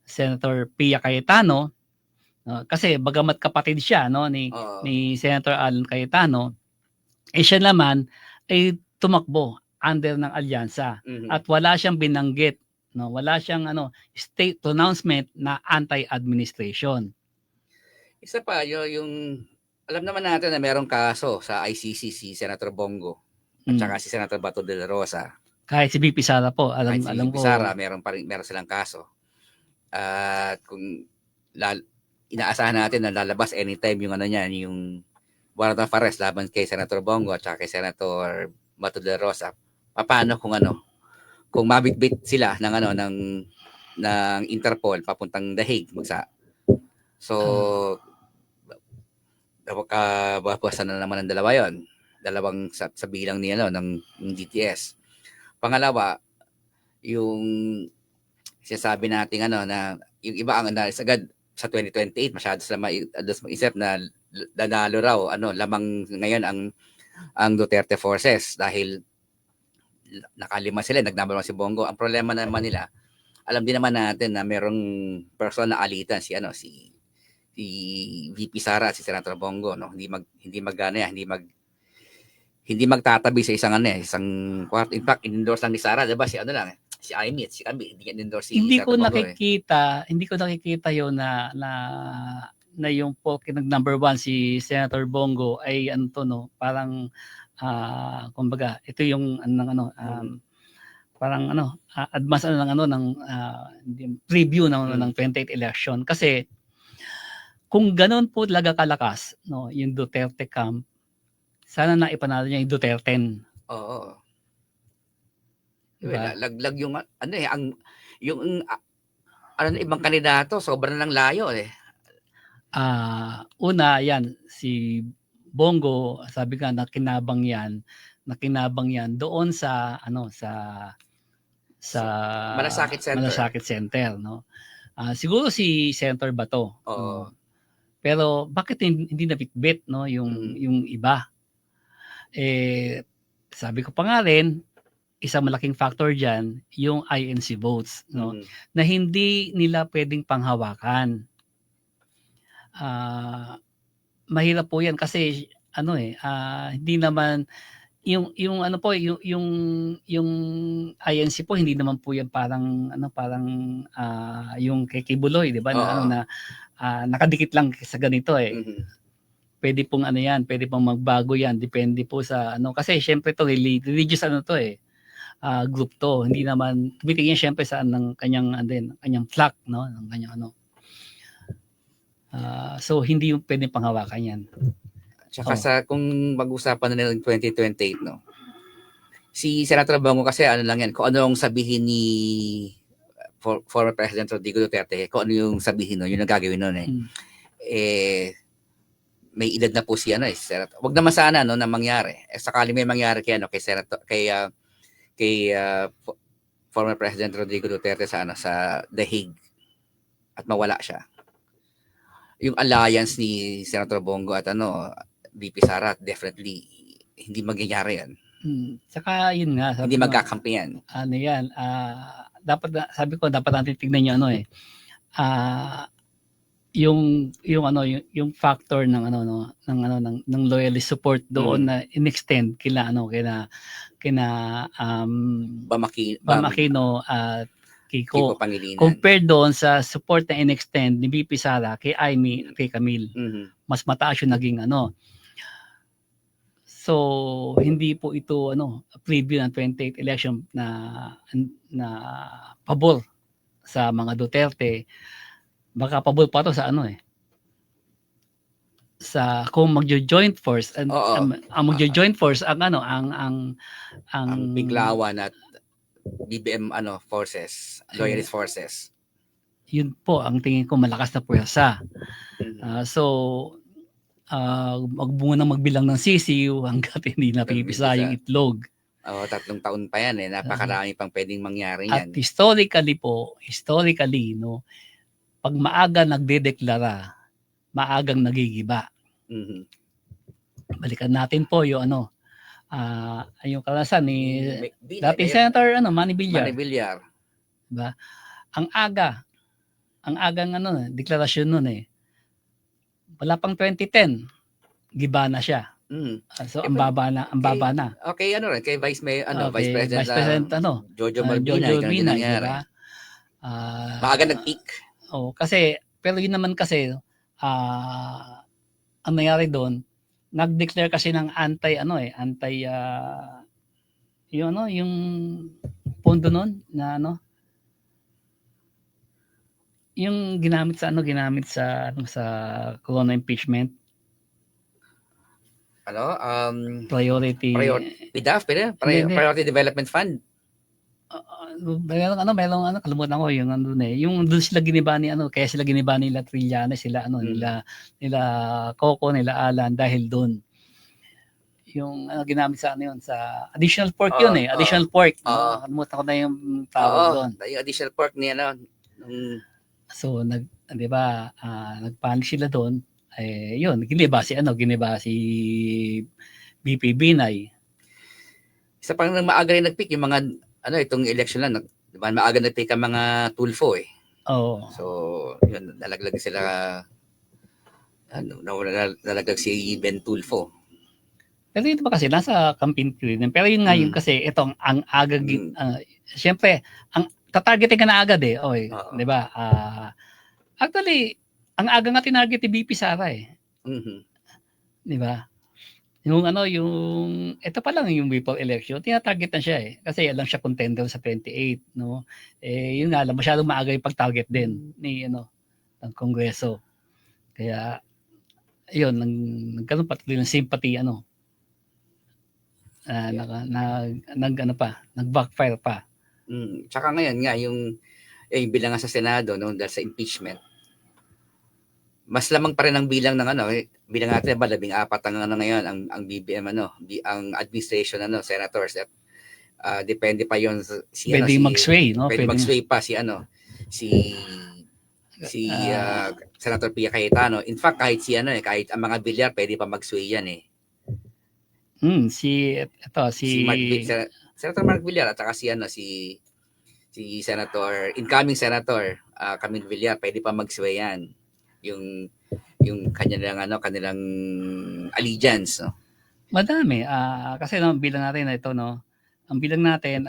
Senator Pia Cayetano, no? Kasi bagamat kapatid siya ni Senator Alan Cayetano, siya naman ay tumakbo under ng alyansa at wala siyang binanggit, no? Wala siyang state pronouncement na anti-administration. Isa pa yung alam naman natin na merong kaso sa ICC si Senator Bongo at saka si Senator Bato de la Rosa. Kahit si BP Sara po, alam VP ko. Sara, meron silang kaso. At kung inaasahan natin na lalabas anytime yung yung warrant of arrest laban kay Senator Bongo at saka kay Senator Bato de la Rosa. Paano kung mabitbit sila ng Interpol papuntang The Hague So babawasan na naman ang dalawa yon. Dalawang sa bilang ng DTS. Pangalawa, yung sinasabi natin na yung iba ang agad sa 2028 masyado sila mag-isip na nanalo raw lamang ngayon ang Duterte forces dahil nakalima sila, nag-number 1 si Bongo. Ang problema naman nila, alam din naman natin na merong person na alitan si VP Sara at si Senator Bongo, no? Hindi magtatabi sa isang kwarto. In fact, in-endorse lang ni Sara, 'di ba? Si Amy at si Camille, hindi endorse si Hindi ko Senator Bongo, hindi ko nakikita 'yon na yung nag-number 1 si Senator Bongo ay parang kumbaga ito yung parang advance preview ng 28 election kasi kung ganoon po talaga kalakas yung Duterte camp, sana na ipanalo niya yung Duterte. Oo. Diba? Laglag yung ibang kandidato, sobrang lang layo eh. Una yan si Bongo, sabi ka nakinabang yan doon sa Malasakit Center, no. Siguro si Senator Bato. Oo. Pero bakit hindi nabitbit yung iba? Sabi ko pa nga rin, isang malaking factor diyan yung INC votes, no, na hindi nila pwedeng panghawakan. Mahirap po 'yan kasi hindi naman yung INC po hindi naman po 'yan parang yung kay Kibuloy, 'di ba? Na nakadikit lang sa ganito eh. Pwede pong pwede pong magbago 'yan, depende po sa kasi syempre to religious group to, hindi naman tumitingin syempre sa ng kanyang flock, no, ng kanyang so hindi yung pwedeng panghawakan 'yan. Tsaka kung mag-usapan na nila ng 2028, no. Si Senator Bongo kasi lang yan, kung ano yung sabihin ni former President Rodrigo Duterte, kung ano yung sabihin yun ang gagawin nun eh. May edad na po si Senator. Wag naman sana na mangyari. Sakali may mangyari kay former President Rodrigo Duterte sa The Hague at mawala siya. Yung alliance ni Senator Bongo at VP Sara, definitely hindi mangyayari yan. Saka yun nga, hindi magkakampi yan. Dapat sabi ko dapat natin tignan yung factor ng loyalist support doon na inextend kina Bamakino at Kiko Pangilinan. Compared doon sa support na inextend ni VP Sara kay Amy at kay Camille. Mas mataas yung naging So hindi po ito preview ng 28 election na pabor sa mga Duterte, baka pabor pa to sa ano sa kung magjo-joint force Oo. ang magjo-joint force ang ano ang Biglawan at BBM forces, loyalist forces. yun po ang tingin ko malakas na puwersa. So magbunga ng magbilang ng sisiw hangga't hindi napipisa yung itlog. 3 taon pa yan napakarami pang pwedeng mangyari At yan. historically no, pag maaga nagdedeklara, maagang nagigiba. Mhm. Balikan natin po yung yung karanasan ni dating Ngayon, Senator Manny Villar, Manny Villar. diba? Ang agang deklarasyon nun wala pang 2010, giba na siya. So ang baba na. Okay, rin kay Vice Mayor, Okay, Vice President, Vice President Jojo Malbina, Jojo ganun din Urbina, nangyari. diba? Maaga nag-peak. Kasi pero yun naman kasi ang nangyari doon, nag-declare kasi ng yung pondo noon na yung ginamit sa corona impeachment priority PDAF, Hindi. Priority Development Fund. merong kalimutan ko yung yung doon sila giniba ni kaya sila giniba nila Trillanes, sila nila Coco, nila Alan dahil doon yung ginamit sa sa additional pork additional pork. Kalimutan ko na yung tawag doon. Yung additional pork niya So di ba, nagpanik sila doon, yun, giniba si BP Binay. Isa pang maaga rin nag-peak yung mga itong election lang, di ba, maaga nag-peak ang mga Tulfo Oo. So, yun, nalaglag sila, nalaglag si Ben Tulfo. Pero ito ba kasi nasa campaign period. Pero yun nga yung kasi itong ang aga syempre ang tatargetin ka na agad di ba? Actually, ang aga nga tinarget ni BP Sara Di ba? Yung ito pa lang yung before election, tinatarget na siya kasi alam siya contender sa 28, no? Yun nga lang, masyadong maaga yung pag-target din ni ng Kongreso. Kaya yun, nagkaroon patuloy ng sympathy nag-backfire pa. Tsaka ngayon nga yung bilangan sa Senado dahil sa impeachment, mas lamang pa rin ang bilang ng bilang natin ba 14 ang ngayon ang BBM ang administration senators at depende pa yon Pwede mag-sway, no? Pwede mag-sway pa si Senator Pia Cayetano. In fact, kahit kahit ang mga Villar pwede pa mag-sway yan Senator Mark Villar at saka si incoming Senator Camille Villar pwede pa mag-sway yan. Yung kanilang allegiance Madami kasi bilang natin ang bilang natin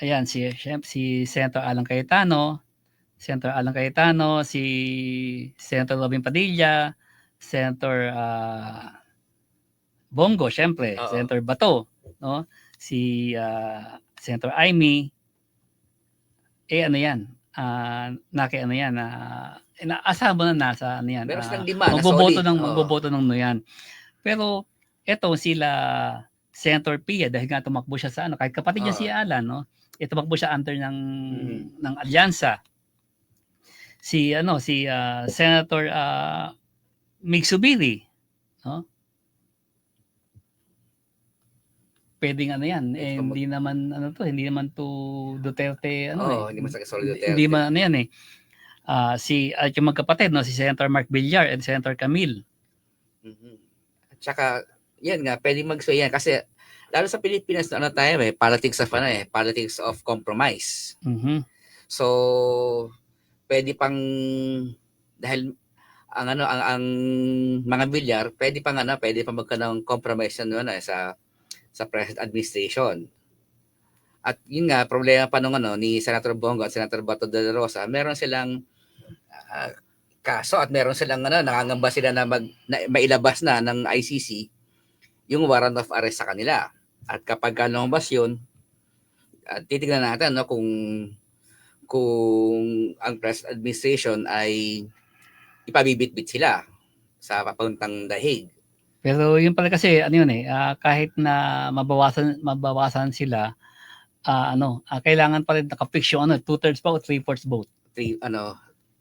ayan si Senator Alan Cayetano, si Senator Robin Padilla, Senator Bongo, syempre, Senator Bato, no? Si Senator Amy, inaasahan mo na nasa Meron silang lima na magboboto ng yan. Pero eto sila Senator Pia, dahil nga tumakbo siya sa kahit kapatid niya si Alan, no? Tumakbo siya under ng alyansa. Si Senator Mig Subiri, no? Pwedeng hindi naman to Duterte hindi man sa Duterte. Hindi man yung magkapatid si Senator Mark Villar and Senator Camille. At saka yan nga pwedeng mag-sway yan kasi lalo sa Pilipinas tayo politics of compromise. So pwede pang dahil ang mga Villar pwede pang magkaroon ng compromise sa present administration. At yun nga, problema pa ni Senator Bongo at Senator Bato de la Rosa, meron silang kaso at meron silang nakangamba sila na mailabas na ng ICC yung warrant of arrest sa kanila. At kapag lumabas yun, titignan natin kung kung ang present administration ay ipabibit-bit sila sa papuntang dahig. Pero yun pala kasi ano yun kahit na mabawasan sila kailangan pa rin naka-fix yung 2/3 ba o 3/4 vote.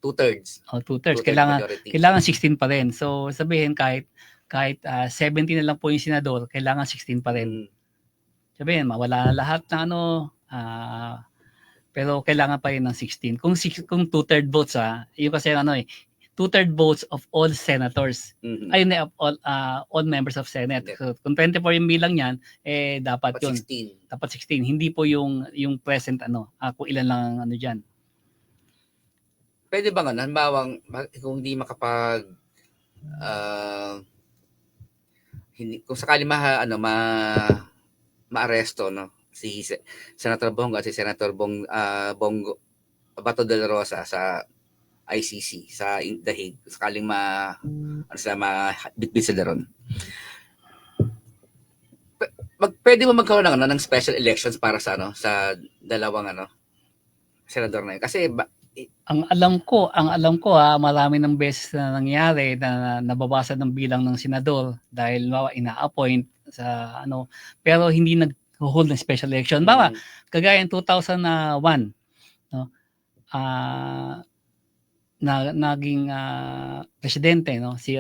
Two-thirds. O 2/3 Two-thirds majority. kailangan 16 pa rin. So sabihin kahit 70 na lang po yung senador, kailangan 16 pa rin. Sabihin mawala na lahat ng pero kailangan pa rin ng 16. Kung 2/3 votes yun kasi 2/3 votes of all senators. Ayun na all members of Senate. Yeah. So kung 24 yung bilang niyan, dapat yun. 16. Dapat 16. Hindi po yung present kung ilan lang ang diyan. Pwede ba halimbawa kung hindi makapag kung sakali maaresto si Senator Bongo at si Senator Bongo Bato de la Rosa sa ICC sa dahig, sakaling bitbit sila ron. Pwede mo magkaroon ng special elections para sa dalawang senador na yun. Kasi ang alam ko marami ng beses na nangyari na nabawasan ng bilang ng senador dahil ina-appoint sa pero hindi nag-hold ng special election. Kagaya ng 2001 naging presidente si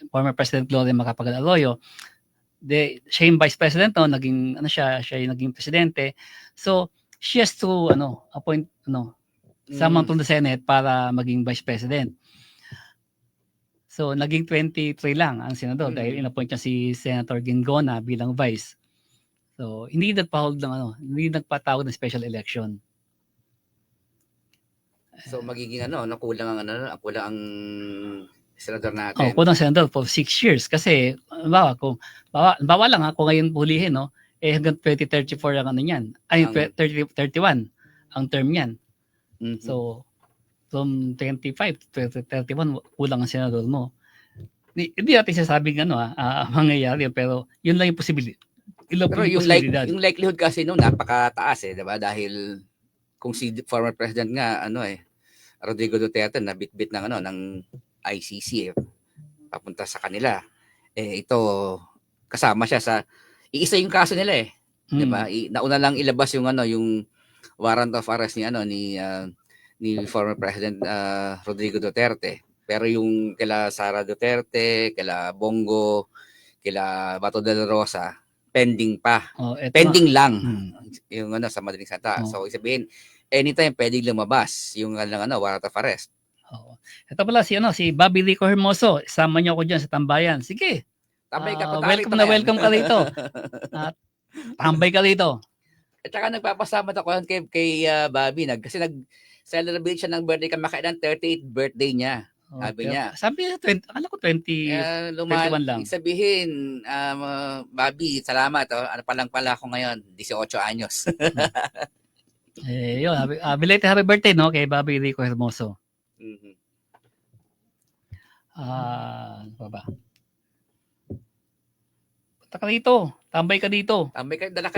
former President Gloria Macapagal Arroyo. Siya yung vice president naging siya yung naging presidente. So she has to appoint someone from the Senate para maging vice president. So naging 23 lang ang senador dahil inappoint niya si Senator Gingona bilang vice. So hindi hindi nagpatawag ng special election. So magiging kulang ang senador natin. Kulang senador for 6 years kasi bawa lang ako ngayon hulihin hanggang 2034 ang niyan. Ay 2031 ang term niyan. So from 25 to 31 kulang ang senador mo. Hindi natin sasabing mangyayari pero yun lang yung posibilidad. Pero yung likelihood kasi napakataas 'di ba? Dahil kung si former president nga Rodrigo Duterte na bitbit ng ICC papunta sa kanila. Ito kasama siya sa iisa yung kaso nila 'di ba? Nauna lang ilabas yung yung warrant of arrest ni former President Rodrigo Duterte. Pero yung kila Sara Duterte, kila Bongo, kila Bato de la Rosa, pending pa. Pending lang yung sa Madaling Salita. So isabihin anytime pwedeng lumabas yung warrant of arrest. Ito pala si Bobby Rico Hermoso. Isama niyo ako diyan sa tambayan. Sige. Tambay ka welcome ka rito. Tambay ka rito. At saka nagpapasalamat ako kay Bobby kasi nag-celebrate siya ng birthday kamakailan 38th birthday niya. Sabi niya. Sabi niya 20, alam ko 21 lang. Sabihin, Bobby, salamat. Pala ako ngayon, 18 anyos. Yun, belated happy birthday kay Bobby Rico Hermoso. Ano pa ba? Punta ka dito. Tambay ka dito. Dala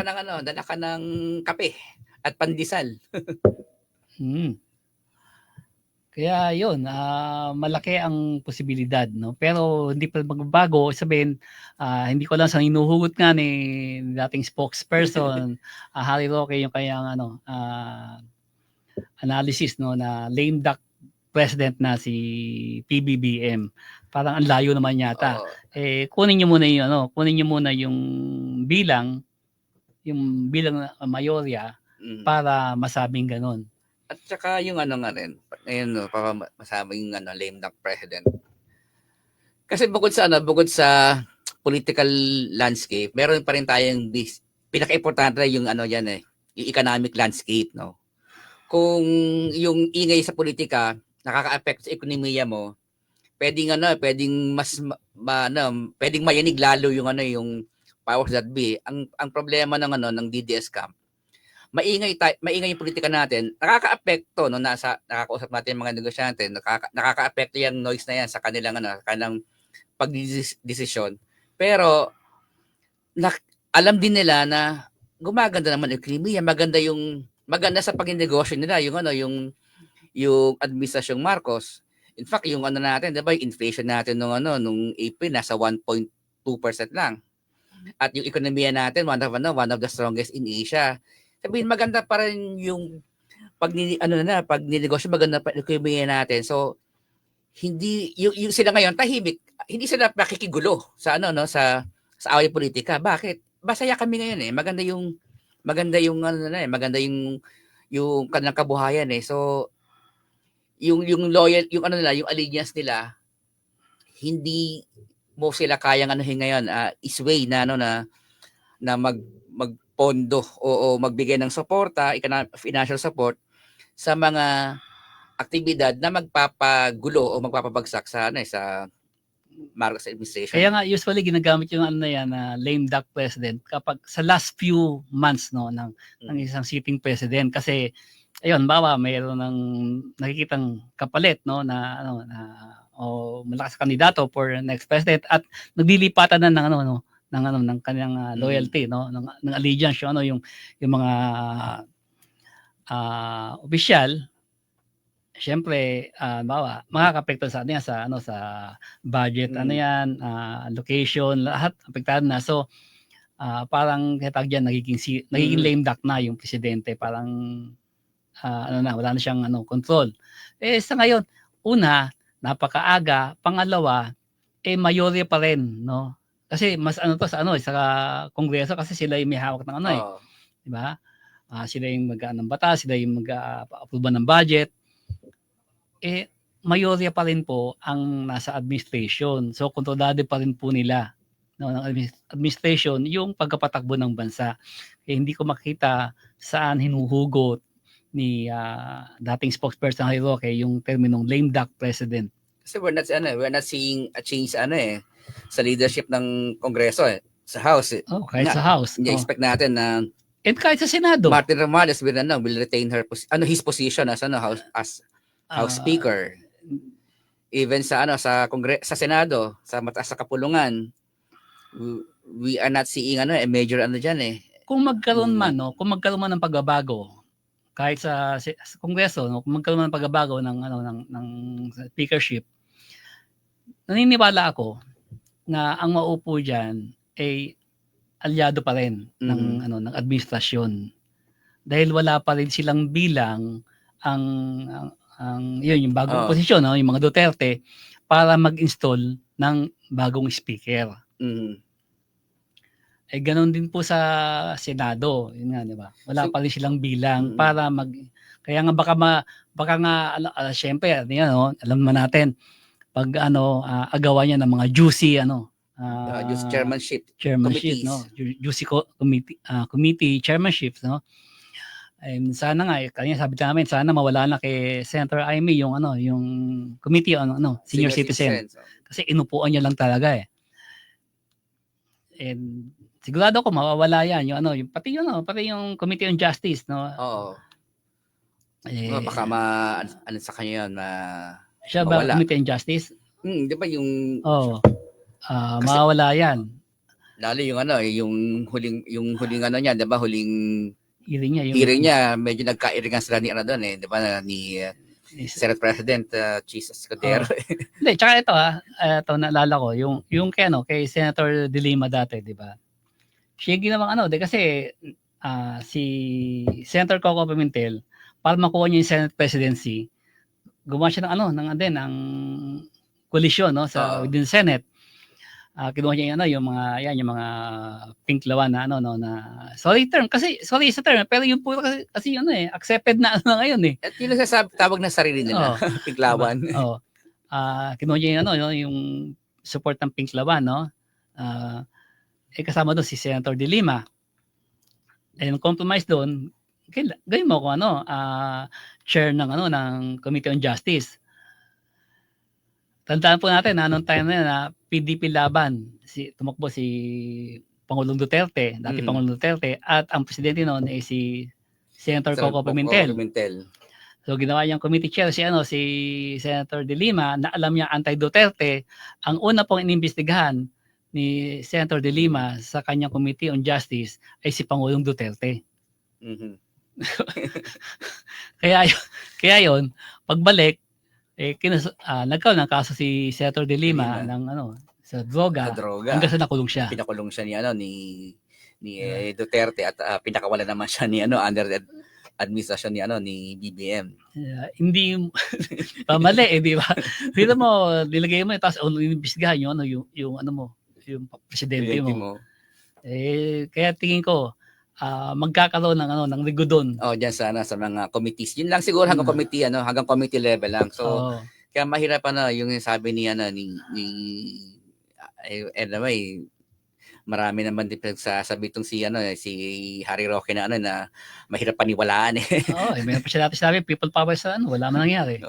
ka ng kape at pandesal. Kaya yun, malaki ang posibilidad, Pero hindi pa magbabago, sabihin, hindi ko lang sa hinuhugot nga ni dating spokesperson, Harry Roque, yung kanyang analysis, na lame duck president na si PBBM. Parang ang layo naman yata. Kunin niyo muna yung bilang mayorya para masabing ganun. At saka yung nga rin, ayun para masabing lame duck president. Kasi bukod sa political landscape, meron pa rin tayong pinaka-importante yung yung economic landscape, Kung yung ingay sa politika nakaka-affect sa ekonomiya mo, pwedeng mayanig lalo yung powers that be. Ang problema ng DDS camp, maingay yung politika natin, nakaka-apekto nakakausap natin mga negosyante, nakaka-apekto yung noise na yan sa kanilang pagdesisyon. Pero alam din nila na gumaganda naman yung ekonomiya, maganda yung maganda sa pagninegosyo nila yung ano, yung administrasyong Marcos. In fact, yung ano natin, 'di ba, yung inflation natin nung April nasa 1.2% lang. At yung ekonomiya natin one of the strongest in Asia. Sabihin maganda pa rin yung pag ninegosyo, maganda pa rin yung ekonomiya natin. So hindi yung sila ngayon tahimik, hindi sila nakikigulo sa sa away politika. Bakit? Masaya kami ngayon eh. Maganda yung kanilang kabuhayan eh. So yung loyal, yung ano nila, yung allegiance nila, hindi mo sila kayang anuhin ngayon, isway na magpondo o magbigay ng suporta, financial support sa mga aktibidad na magpapagulo o magpapabagsak sa Marcos administration. Kaya nga usually ginagamit yung ano na yan na lame duck president kapag sa last few months ng isang sitting president, kasi ayun, bawa mayroon ng nakikitang kapalit na malakas kandidato for next president at naglilipatan na ng kanyang loyalty ng allegiance yung mga opisyal. Siyempre, bawa makakapekto sa budget, allocation, lahat apektado na. So parang katag diyan nagiging lame duck na yung presidente, parang wala na siyang control. Sa ngayon, una, napakaaga, pangalawa, mayorya pa rin, no? Kasi mas sa Kongreso, kasi sila yung may hawak ng di ba? Sila yung ng batas, sila yung mag-approve ng budget. Mayorya pa rin po ang nasa administration. So kontrolado pa rin po nila ng administration yung pagkapatakbo ng bansa. Hindi ko makita saan hinuhugot ni dating spokesperson Harry Roque yung terminong lame duck president. Kasi we're not seeing a change sa leadership ng Kongreso sa House. Kahit sa House. Expect natin na and kahit sa Senado. Martin Romualdez will retain his position as House Speaker. Even sa sa Senado, sa mataas sa kapulungan, we are not seeing a major diyan eh. Kung magkaroon man ng pagbabago kahit sa Kongreso, kung magkaroon man ng pagbabago ng speakership, naniniwala ako na ang maupo diyan ay alyado pa rin ng administrasyon. Dahil wala pa rin silang bilang yung bagong posisyon, yung mga Duterte, para mag-install ng bagong speaker. Ganoon din po sa Senado, yun nga, di ba? Wala pa rin silang bilang para kaya nga baka syempre, alam naman natin pag agawan niya ng mga juicy chairmanship juicy committee chairmanship, And sana nga, kanya sabi namin, sana mawala na kay Senator Amy yung committee on senior citizen. Kasi inupuan niya lang talaga eh. And sigurado ko mawawala yan yung pati yung Committee on Justice, Oo. Baka sa kanya yun siya ba Committee on Justice? Di ba yung mawawala yan. Lalo yung huling niya, di ba, huling hearing niya, medyo nagka-iringan sila doon di ba, ni Senate President Jesus Cordero. Hindi, tsaka ito naalala ko, yung kay Senator De Lima dati, di ba? Siya ginawang kasi si Senator Coco Pimentel, para makuha niya yung Senate presidency, gumawa siya ng koalisyon sa within Senate. Kinuha niya yung mga pink lawan na sorry sa term, pero yung puro kasi accepted na ngayon eh. At yung tawag na sarili nila, pink lawan. Diba? Kinuha niya yung support ng pink lawan, kasama doon si Senator De Lima. And compromise doon, gawin mo ko chair ng Committee on Justice. Tandaan po natin noong time na yun PDP laban, tumakbo si Pangulong Duterte, Pangulong Duterte, at ang presidente noon ay si Senator Coco Pimentel. So ginawa niyang committee chair si Senator De Lima, na alam niya anti-Duterte. Ang una pong inimbestigahan ni Senator De Lima sa kanyang Committee on Justice ay si Pangulong Duterte. Kaya yun, pagbalik, nagkaroon ng kaso si Senator De Lima De Lima. ng sa droga, Sa droga. hanggang sa nakulong siya. Pinakulong siya ni Duterte at pinakawalan naman siya ni under administrasyon ni BBM. Hindi pamali di ba? Dito mo nilagay mo tapos inimbestigahan yung presidente mo. Kaya tingin ko magkakaroon ng rigodon. Diyan sa mga committees. Yun lang siguro hanggang committee hanggang committee level lang. So kaya mahirap yung sabi ni marami naman din sabi itong si Harry Roque na mahirap paniwalaan eh. Meron pa siya dati sabi people power sa wala man nangyari.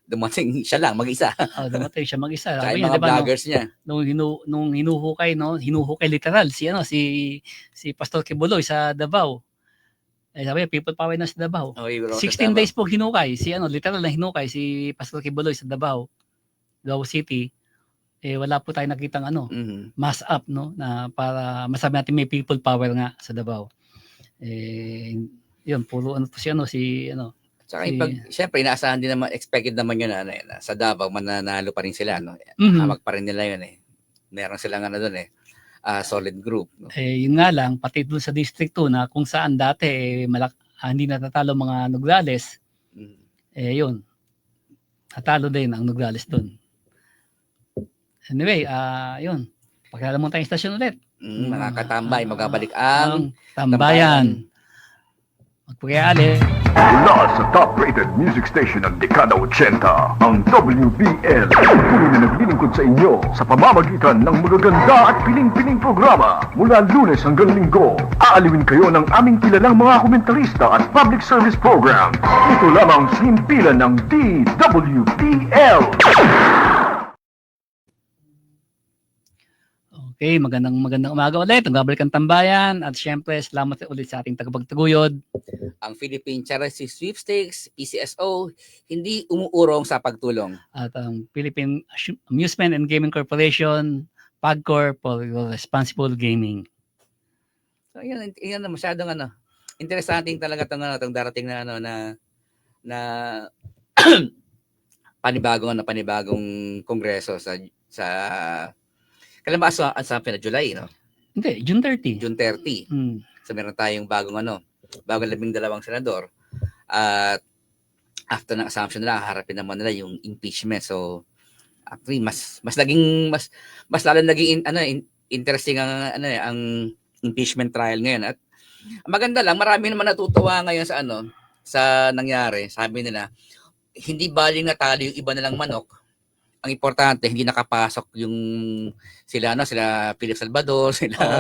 Dumating siya lang mag-isa. Dumating siya mag-isa. Sabi mga vloggers niya. Nung hinuhukay literal si Pastor Kibuloy sa Davao. Sabi people power na sa Davao. 16 days po hinukay literal na hinukay si Pastor Kibuloy sa Davao City. Wala po tayong nakitang mass up na para masabi natin may people power nga sa Davao. Yun puro Saka syempre inaasahan din naman, expected naman yun na sa Davao mananalo pa rin sila Hawak pa rin nila yun Meron silang doon solid group. Yun nga lang pati doon sa District 2 na kung saan dati hindi natatalo mga Nograles. Yun. Natalo din ang Nograles doon. Anyway, yun. Pakilala mo tayong istasyon ulit. Makakatambay, magbabalik ang Tambayan. Magpakayali. Mula sa top-rated music station ng dekada 80, ang WBL. Tuloy na naglilingkod sa inyo sa pamamagitan ng magaganda at piling-piling programa. Mula Lunes hanggang Linggo, aaliwin kayo ng aming kilalang mga komentarista at public service program. Ito lamang sa himpilan ng DWBL. Okay, magandang umaga ulit. Nagbabalik ang Tambayan at syempre salamat ulit sa ating tagapagtaguyod. Ang Philippine Charity Sweepstakes, PCSO, hindi umuurong sa pagtulong. At ang Philippine Amusement and Gaming Corporation, PAGCOR, for responsible gaming. So yun masyadong interesting talaga itong darating na panibagong kongreso sa kailan ba sa July, no? Hindi, June 30. June 30. So meron tayong bagong 12 senador. At after ng assumption nila, harapin naman nila yung impeachment. So actually mas lalo naging interesting ang impeachment trial ngayon. At maganda lang, marami naman natutuwa ngayon sa nangyari. Sabi nila, hindi baling natalo yung iba nilang manok. Ang importante hindi nakapasok yung sila Philip Salvador,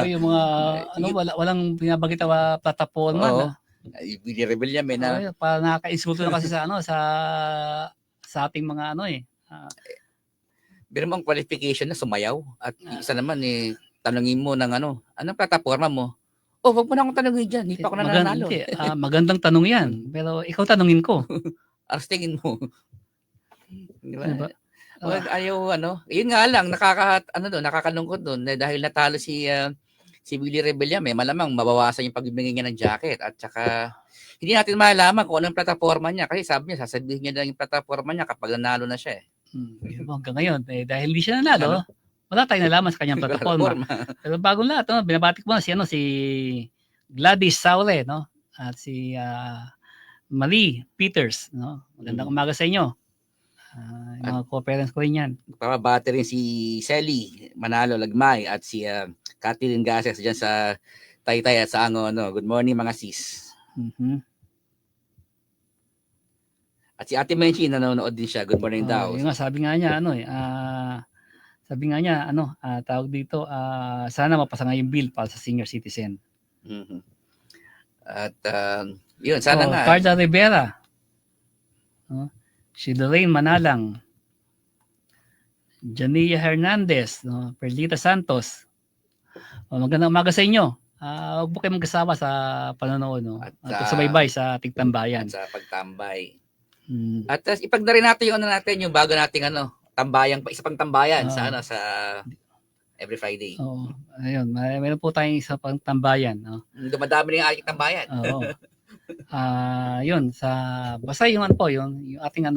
yung mga walang binabagit na plataforma Willie Rebellion para nakaka-insulto na kasi sa ating mga Pero ang qualification na sumayaw at isa naman tanungin mo ng anong plataforma mo? Wag mo na akong tanungin diyan, hindi pa ako nananalo. Magandang tanong 'yan, pero ikaw tanungin ko. Arstingin mo. Di ba? Ayaw yun nga lang nakakalungkot doon dahil natalo si Willie Rebellion malamang mabawasan yung pagbibigay niya ng jacket at saka hindi natin malalaman kung anong plataforma niya kasi sabi niya sasabihin niya lang yung plataforma niya kapag nanalo na siya Hanggang ngayon dahil hindi siya nanalo wala tayong nalaman sa kanyang plataforma. Pero bagong lahat binabati ko muna si Gladys Saule at si Marie Peters magandang umaga sa inyo. Mga co-parents ko rin yan. Pababati rin si Selly Manalo Lagmay at si Catherine Gases dyan sa Taytay at sa Ango. Good morning mga sis. At si Ate Menchi nanonood din siya. Good morning daw. Yung nga, sabi nga niya tawag dito sana mapasa nga yung bill para sa senior citizen. At yun sana nga. Carla Rivera. Si Lorraine Manalang, Jania Hernandez, Perlita Santos. Magandang umaga sa inyo. Huwag po kayo magkasama sa panonood at subaybay sa ating tambayan. At sa pagtambay. At ipagdarin natin yung bago nating tambayan, isa pang tambayan sa every Friday. Ayun, mayroon po tayong isa pang tambayan. Dumadami rin ang aking tambayan. Yun basta yung ano po, yung ating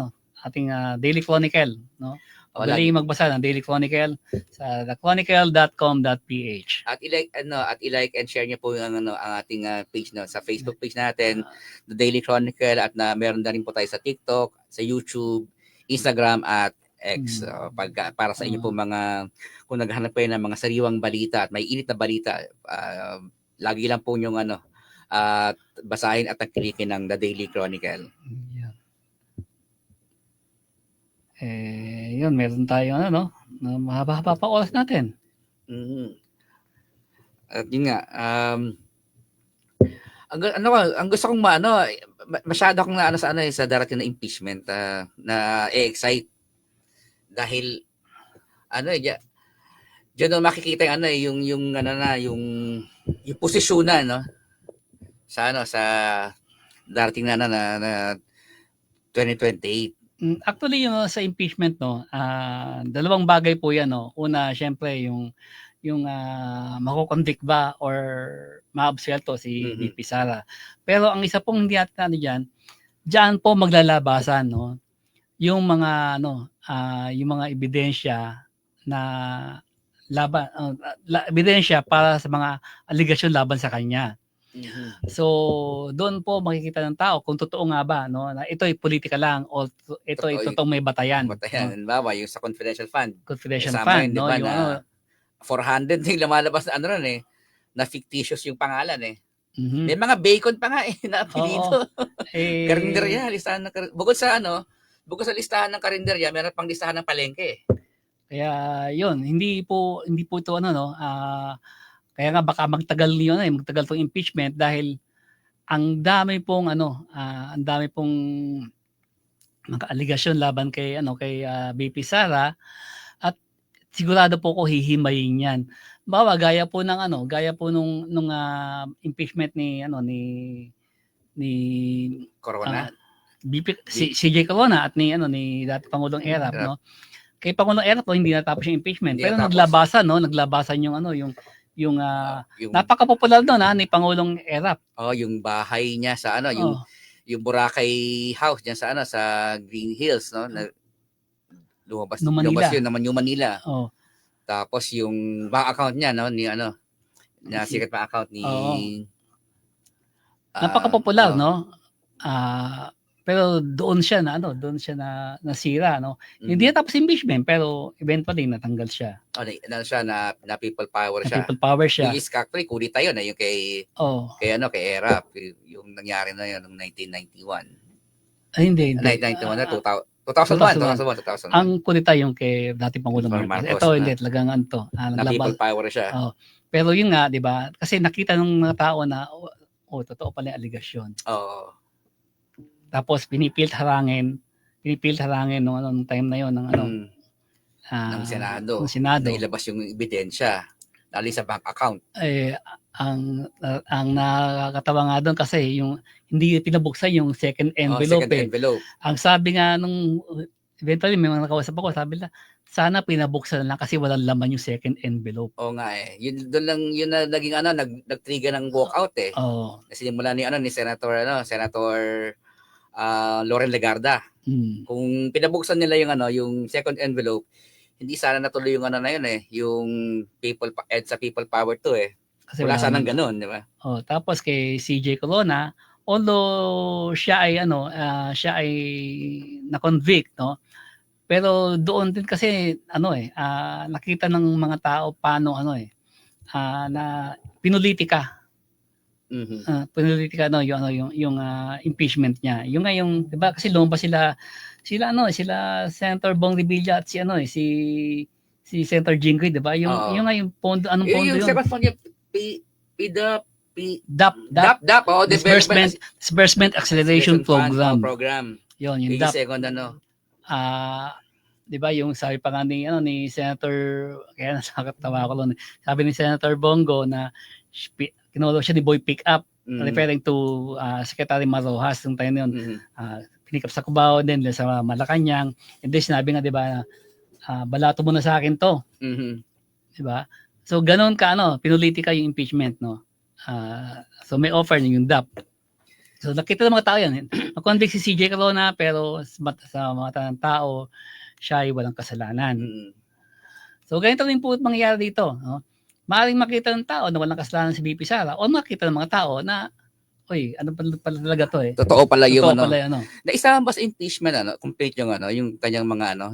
Daily Chronicle, no? Wala. Madali magbasa ng Daily Chronicle sa thechronicle.com.ph. At i-like and share niyo po ang ating page sa Facebook page natin, The Daily Chronicle, at meron na rin po tayo sa TikTok, sa YouTube, Instagram at X. Para sa inyo po kung naghahanap kayo ng mga sariwang balita at may init na balita, lagi lang po yung basahin at klikin ng The Daily Chronicle. Yan. Yun, meron tayo na mahaba-haba pa oras natin. At yun nga, ang gusto kong masyado akong sa darating na impeachment, na excite dahil diyan makikita yung posisyonan, no, sa darating na 2028. Actually, sa impeachment, dalawang bagay po yan, no. Una, syempre, yung makukonvict ba or maabsuelto si VP Sara. Pero ang isa pong hindi natin diyan po maglalabasan, no, yung mga ebidensya na ebidensya para sa mga aligasyon laban sa kanya. So, doon po makikita ng tao kung totoo nga ba, no, na ito ay politika lang o ito ay totoong may batayan. Halimbawa, yung sa confidential fund. Confidential fund, no, diba, yung 400 yung lumalabas na fictitious yung pangalan May mga bacon pa nga na apelido. Karinderya, listahan ng bukod sa listahan ng karinderya, meron pang listahan ng palengke. Kaya yun, hindi po ito kaya nga baka magtagal tong impeachment dahil ang dami pong mga aligasyon laban kay VP Sara, at sigurado po ko hihimayin 'yan. Bawa gaya po nung impeachment ni Corona. si CJ Corona at ni dati Pangulong Erap, no. Kay Pangulong Erap hindi natapos yung impeachment, pero naglabasan yung napaka-popular ni Pangulong Erap. Yung bahay niya sa yung Boracay House diyan sa Green Hills, no, na lumabas yun naman yung Manila. Tapos yung bank account niya, no, na secret bank account ni napaka-popular, no. Pero doon siya nasira, no. Hindi natapos impeachment, pero eventually natanggal siya. Na people power siya. People power siya. Yung actually kudita yun yung kay Erap, yung nangyari na yun noong 1991. Ay, hindi. 2001. Ang kudita yung kay dating Pangulong Marcos. Ito hindi talagang na people power siya. Pero yun nga, 'di ba? Kasi nakita ng mga tao na totoo pala yung aligasyon. Tapos pinipilit harangin nung time na yon ng Senado. Senado. Na ilabas yung ebidensya lalo sa bank account. Ang nakakatawa nga doon kasi yung hindi pinabuksan yung second envelope. Ang sabi nga nung eventually may mga nakausap ako, sabi nila sana pinabuksan lang kasi walang laman yung second envelope. Oo nga Yun doon lang yun na naging nag-trigger ng walkout Kasi mula ni Senator Loren Legarda. Kung pinabuksan nila yung second envelope, hindi sana natuloy yung yung sa people power to Kasi wala sanang ganoon, di ba? Tapos kay CJ Corona, although siya ay na-convict, no? Pero doon din kasi nakita ng mga tao paano na pinulitika. Politika yung impeachment niya. Yung 'di ba kasi lumabas sila Senator Bong Revilla at si Senator Jinggoy, 'di ba? Yung pondo pondo yung second fund niya DAP Disbursement Acceleration Program. Yung DAP. Second 'di ba yung sabi pa nga ni Senator, kaya nakakatawa ko noon. Sabi ni Senator Bongo na kinuha siya ni Boy Pickup, referring to Secretary Marojas nung time na yun. Pinikap sa Cubao, then sa Malacanang. And then sinabi nga, di ba, balato mo na sa akin to. Di ba? So, ganun ka, pinulitika yung impeachment, no? So, may offer yung DAP. So nakita ng mga tao yan. Na-convict si CJ Corona pero sa mata ng tao, siya ay walang kasalanan. Mm. So ganito rin po mangyayari dito. No? Maaaring makita ng tao na walang kasalanan si BP Sara o makita ng mga tao na, oy, ano pala talaga to eh. Totoo pala yung Totoo ano. pala ano. Naisama ba sa impeachment complete yung kanyang mga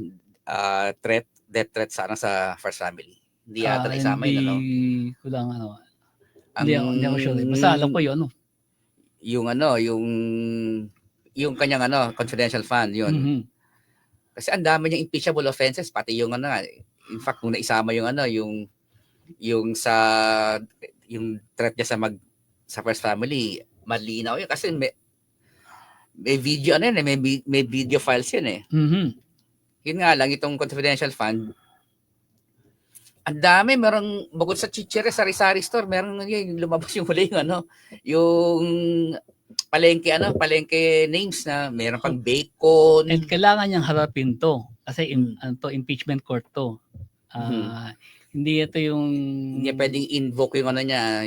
death threat sa first family. Hindi yata naisama yun Hindi ko lang hindi ako sure. Basta alam ko yun. Yung kanyang confidential fund yun. Mhm. Kasi ang dami niyang impeachable offenses pati yung in fact kung naisama yung threat niya sa first family, malinaw yun kasi may video may video files yun eh. Mhm. Yun nga lang itong confidential fund. Ang dami, merong bukod sa chichire sa Sari Store, meron yung lumabas yung huli yung palengke names na meron pang bacon. And kailangan niyang harapin to kasi impeachment court to. Hindi ito yung Hindi pwedeng invoke yung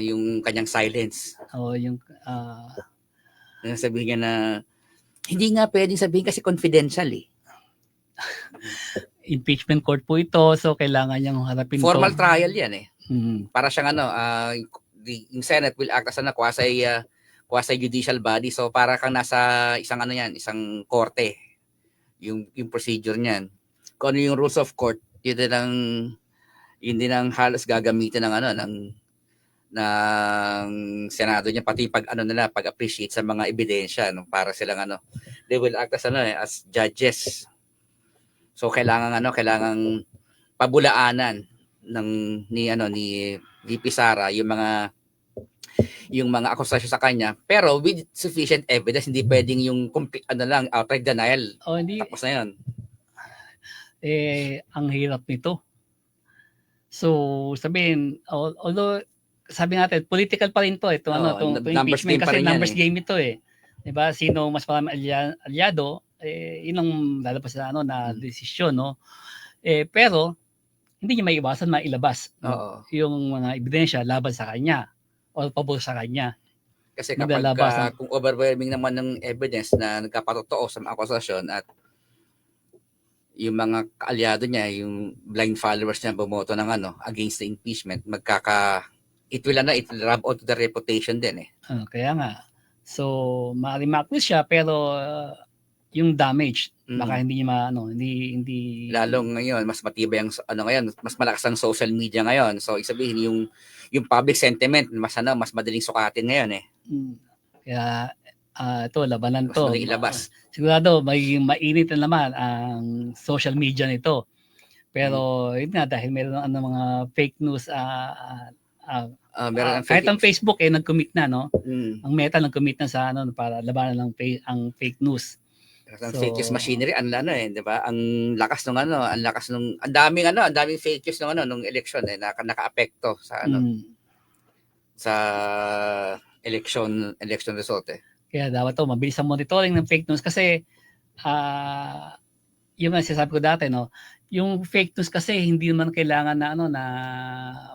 yung kanyang silence. yung Sabihin niya na hindi nga pwedeng sabihin kasi confidential eh. impeachment court po ito, so kailangan niyang harapin Formal to. trial yan eh. Mhm. Para siyang yung Senate will act as quasi judicial body. So para kang nasa isang isang korte. Yung procedure niyan. Kung ano yung rules of court, yun din ang halos gagamitin ng Senado niya pati pag appreciate sa mga ebidensya para silang they will act as judges. So kailangan pabulaanan ni VP Sara yung mga akusasyon sa kanya pero with sufficient evidence, hindi pwedeng yung complete outright denial. Hindi Tapos na yun. ang hirap nito. So sabihin, although sabi natin political pa rin to ito numbers game impeachment pa kasi rin yan numbers game ito eh. 'Di ba? Sino mas marami alyado yun ang lalabas na desisyon pero hindi niya maiiwasan mailabas yung mga ebidensya laban sa kanya o pabor sa kanya. Kasi kapag kung overwhelming naman ng evidence na nagkapatotoo sa mga akusasyon at yung mga kaalyado niya, yung blind followers niya bumoto ng against the impeachment, it will rub onto the reputation din eh. Kaya nga. So, maaaring ma-accuse siya pero yung damage baka hindi niya hindi lalong ngayon mas matibay ang ngayon, mas malakas ang social media ngayon. So, sabihin yung public sentiment mas madaling sukatin ngayon eh. Kaya ito labanan to. Mas madaling ilabas. Sigurado may mainit na naman ang social media nito. Pero yun nga dahil meron mga fake news meron kahit ang Facebook nag-commit na ang Meta nag-commit na sa para labanan ang fake news. Ang fake news machinery, di ba? Ang lakas ang daming fake news nung election naka-apekto sa sa election result eh. Kaya dapat mabilis ang monitoring ng fake news kasi yung sinasabi ko dati yung fake news kasi hindi naman kailangan na na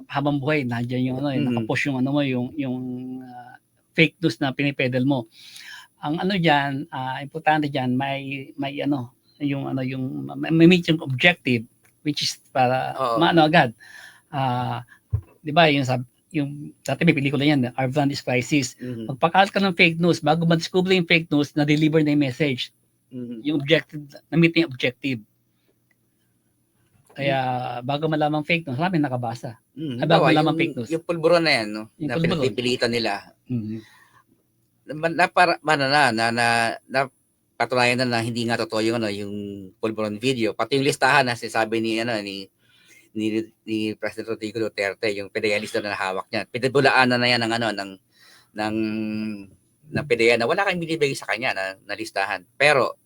habang buhay nandiyan yung naka-push yung yung fake news na pinipedal mo. Ang diyan, importante diyan may yung may meet yung objective which is para agad. 'Di ba yung dati may pelikula yan, Our Brand is Crisis. Magpakalat ka ng fake news bago ma-discover yung fake news na deliver na yung message. Yung objective, na-meet yung objective. Kaya bago malaman fake news, marami nakabasa. Bago malaman fake news. Yung pulburon na yan, na pinagpipilitan nila. Patunayan na hindi nga totoo yung pulburon video. Pati yung listahan na sinasabi ni President Rodrigo Duterte, yung PDEA list na hawak niya. Pinabulaanan na yan ng PDEA na wala kang binibigay sa kanya na listahan. Pero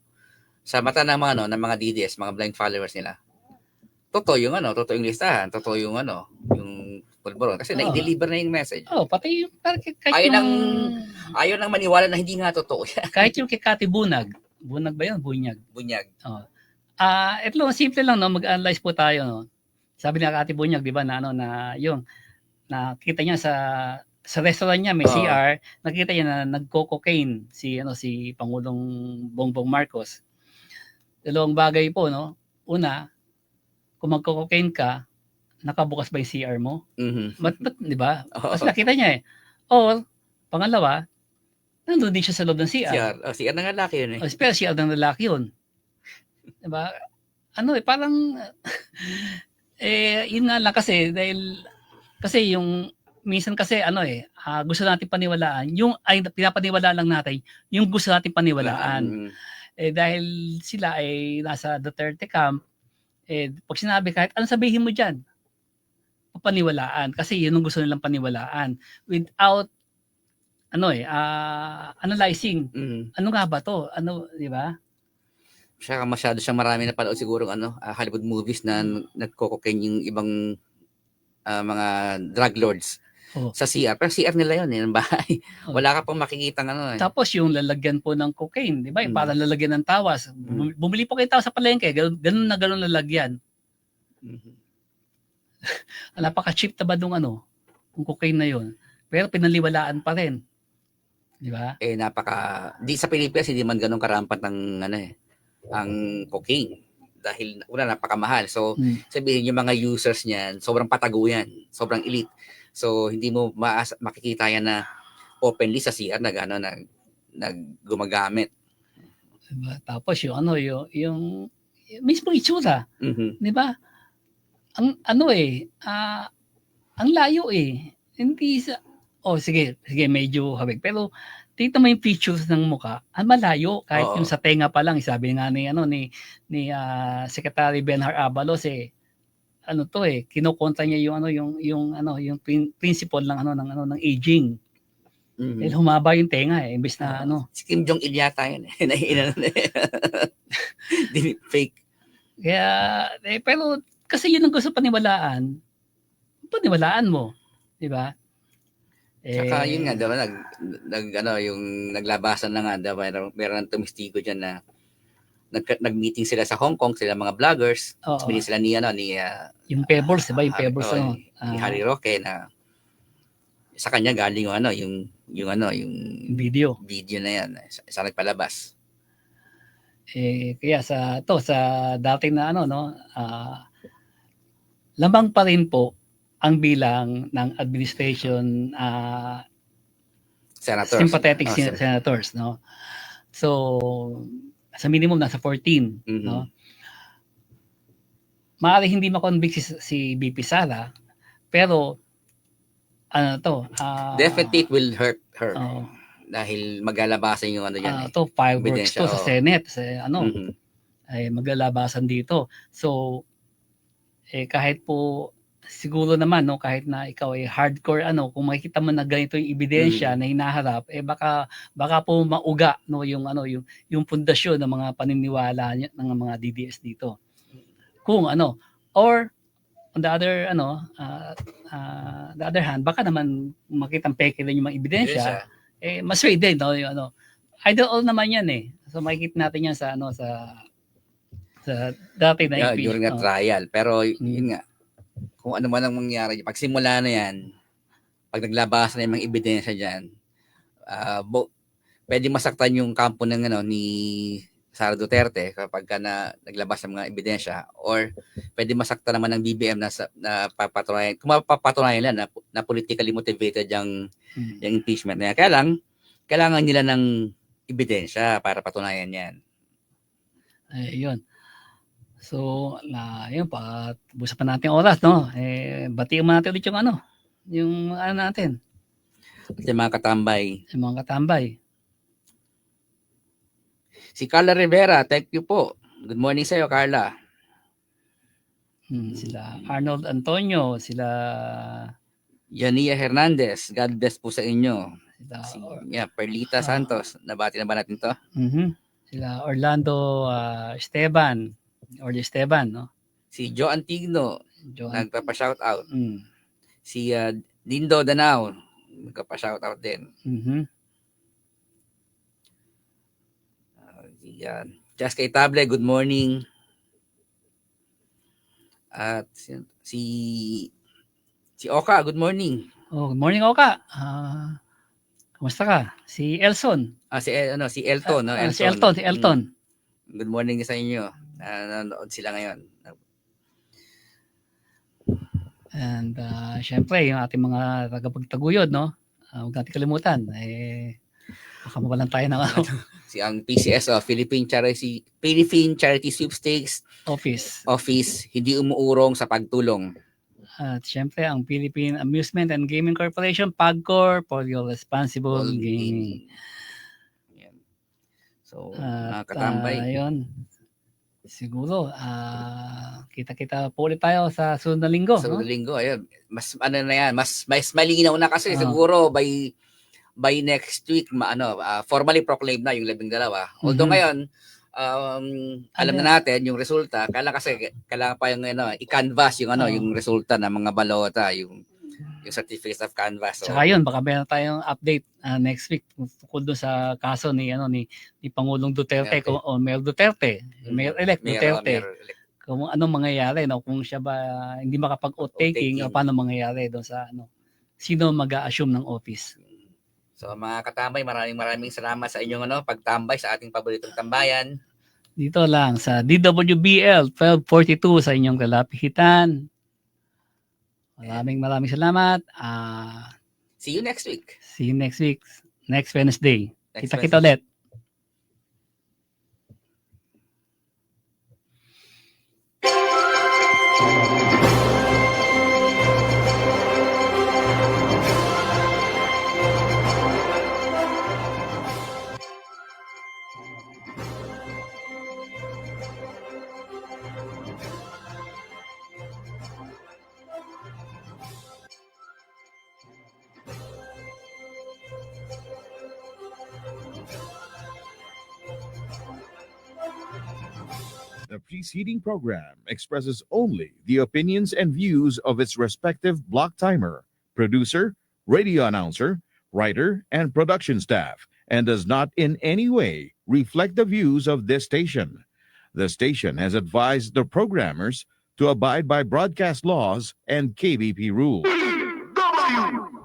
sa mata ng mga DDS, mga blind followers nila, totoo yung listahan, totoo yung pulburon kasi na-deliver na yung message. Pati yung ayaw nang maniwala na hindi nga totoo yan. Kahit yung kay Cathy Bunag ba yun? Bunyag. Ito lang, simple lang mag-analyze po tayo Sabi ni Cathy Bunyag, di ba, na yung nakita niya sa sa restaurant niya may Oo. CR, nakita niya na nagco-cocaine si Pangulong Bongbong Marcos. Dalawang bagay po, no? Una, kung magco-cocaine ka, nakabukas ba yung CR mo? Mhm. Ba't 'di ba? Oo. Kasi nakita niya eh. Or pangalawa, nandun din siya sa loob ng CR. CR ng lalaki yun eh. Pero CR ng lalaki yun. 'Di ba? Ano eh, parang yun nga lang kasi yung minsan kasi gusto natin paniwalaan, pinapaniwalaan lang natin yung gusto natin paniwalaan. Mhm. Dahil sila ay nasa Duterte camp, pag sinabi kahit anong sabihin mo diyan, papaniwalaan kasi yun ang gusto nilang paniwalaan without analyzing. Mhm. Ano nga ba 'to? Ano, 'di ba? Saka masyado siyang marami napanood sigurong Hollywood movies na nagko-cocaine yung ibang mga drug lords Oh. sa CR. Pero CR nila yun, ng bahay. Oh. Wala ka pang makikita Tapos yung lalagyan po ng cocaine, 'di ba? Mm. Para lalagyan ng tawas. Bumili po kayo tawas sa palengke, ganun na ganun lalagyan. Mhm. Napaka-cheap na ba nung kung cocaine na yun. Pero pinaliwalaan pa rin. 'Di ba? Di sa Pilipinas, hindi man ganun karampat ang cocaine. Dahil una, napakamahal. So, sabihin yung mga users niyan, sobrang patago yan. Sobrang elite. So, hindi mo makikita yan na openly sa CR na gumagamit. Diba? Tapos yung mismo itsura, Mhm. 'di ba? Ang layo eh. Hindi sige, medyo hawig. Pero tingnan mo yung features ng mukha, ang malayo kahit Oo. yung sa tenga pa lang, sabi nga ni Secretary Benhar Abalos kinukontra niya yung principle ng aging. Mhm. Dahil humaba yung tenga imbes na Si Kim Jong-il yata yun. Di fake. Kaya pero kasi yun ang gusto paniwalaan mo, 'di ba? Saka yun nga, diba, yung naglabasan na nga, diba, meron ng tumistigo dyan na nag-meeting sila sa Hong Kong, sila mga vloggers. Oo. Binili sila ni Yung Pebbles, diba? Yung Pebbles, ni Harry Roque na sa kanya galing yung video. video na yan. Sa nagpalabas. Kaya sa dating na lamang pa rin po ang bilang ng administration Senators. sympathetic senators, no? So, sa minimum nasa 14, Mhm. no? Maaari hindi ma-convict si BP Sara, pero Definitely it will hurt her. oh, Dahil maglalabasan yung yan. fireworks Ebidensya, to sa Senate, Mhm. ay maglalabasan dito. So, kahit po siguro naman kahit na ikaw ay hardcore kung makikita mo na ganito yung ebidensya na hinaharap, baka po mauga yung pundasyon ng mga paniniwala ng mga DDS dito. Kung or on the other the other hand, baka naman makitang peke rin yung mga ebidensya, masway din yung either all naman yan So makikita natin yan sa dati na During a trial. Pero yun nga, kung ano man ang mangyari, pag simula na yan, pag naglabas na yung mga ebidensya dyan, pwede masaktan yung kampo ni Sara Duterte kapag naglabas ng mga ebidensya, or pwede masaktan naman ng BBM na papatunayan, kung mapapatunayan nila na politically motivated yung impeachment na yan. Kaya lang, kailangan nila ng ebidensya para patunayan yan. Yun. So, yun pa, busa pa natin oras, no? Batiin mo natin ulit yung natin. Yung mga katambay. Yung mga katambay. Si Carla Rivera, thank you po. Good morning sa iyo, Carla. Sila Arnold Antonio, sila Yania Hernandez, God bless po sa inyo. Sila Perlita Santos, nabati na ba natin to? Sila Orlando Esteban, no? Si Joe Antigno, nagpapa-shoutout. Si Dindo Danao, nagpapa-shoutout din. Jessica Itable, good morning. At si Oka, good morning. Oh, good morning, Oka. Kumusta ka? Si Elson. Si Elton, no? Si Elton, si Elton. Good morning sa inyo. Nanonood sila ngayon. And syempre, yung ating mga tagapagtaguyod, no? Huwag natin kalimutan. Baka mawalan tayo ng Ang PCS, Philippine Charity Sweepstakes office. hindi umuurong sa pagtulong. At syempre, ang Philippine Amusement and Gaming Corporation, PAGCOR, for your responsible gaming. Yan. So, At mga katambay. ayun, siguro, kita-kita po ulit tayo sa sunod na linggo. Sa no? linggo, ayun. Mas ano na yan, mas malinaw na kasi Ah. siguro by next week formally proclaim na yung 12. Although Mhm. ngayon alam na natin yung resulta, kailangan pa yung i-canvas yung yung resulta ng mga balota, yung certificates of canvas. So, Tsaka yun, baka meron tayong update next week tungkol doon sa kaso ni Pangulong Duterte, Duterte. o Mayor Duterte, Mayor-elect Duterte. Mayor-elect. Kung anong mangyayari, no? Kung siya ba hindi makapag-oath taking, o paano mangyayari doon sa sino mag-a-assume ng office. So mga katambay, maraming salamat sa inyong pagtambay sa ating paboritong tambayan. Dito lang sa DWBL 1242 sa inyong kalapitan. Maraming salamat. See you next week. See you next week, next Wednesday. Next Kita-kita Wednesday. ulit. The preceding program expresses only the opinions and views of its respective block timer, producer, radio announcer, writer, and production staff, and does not in any way reflect the views of this station. The station has advised the programmers to abide by broadcast laws and KBP rules. W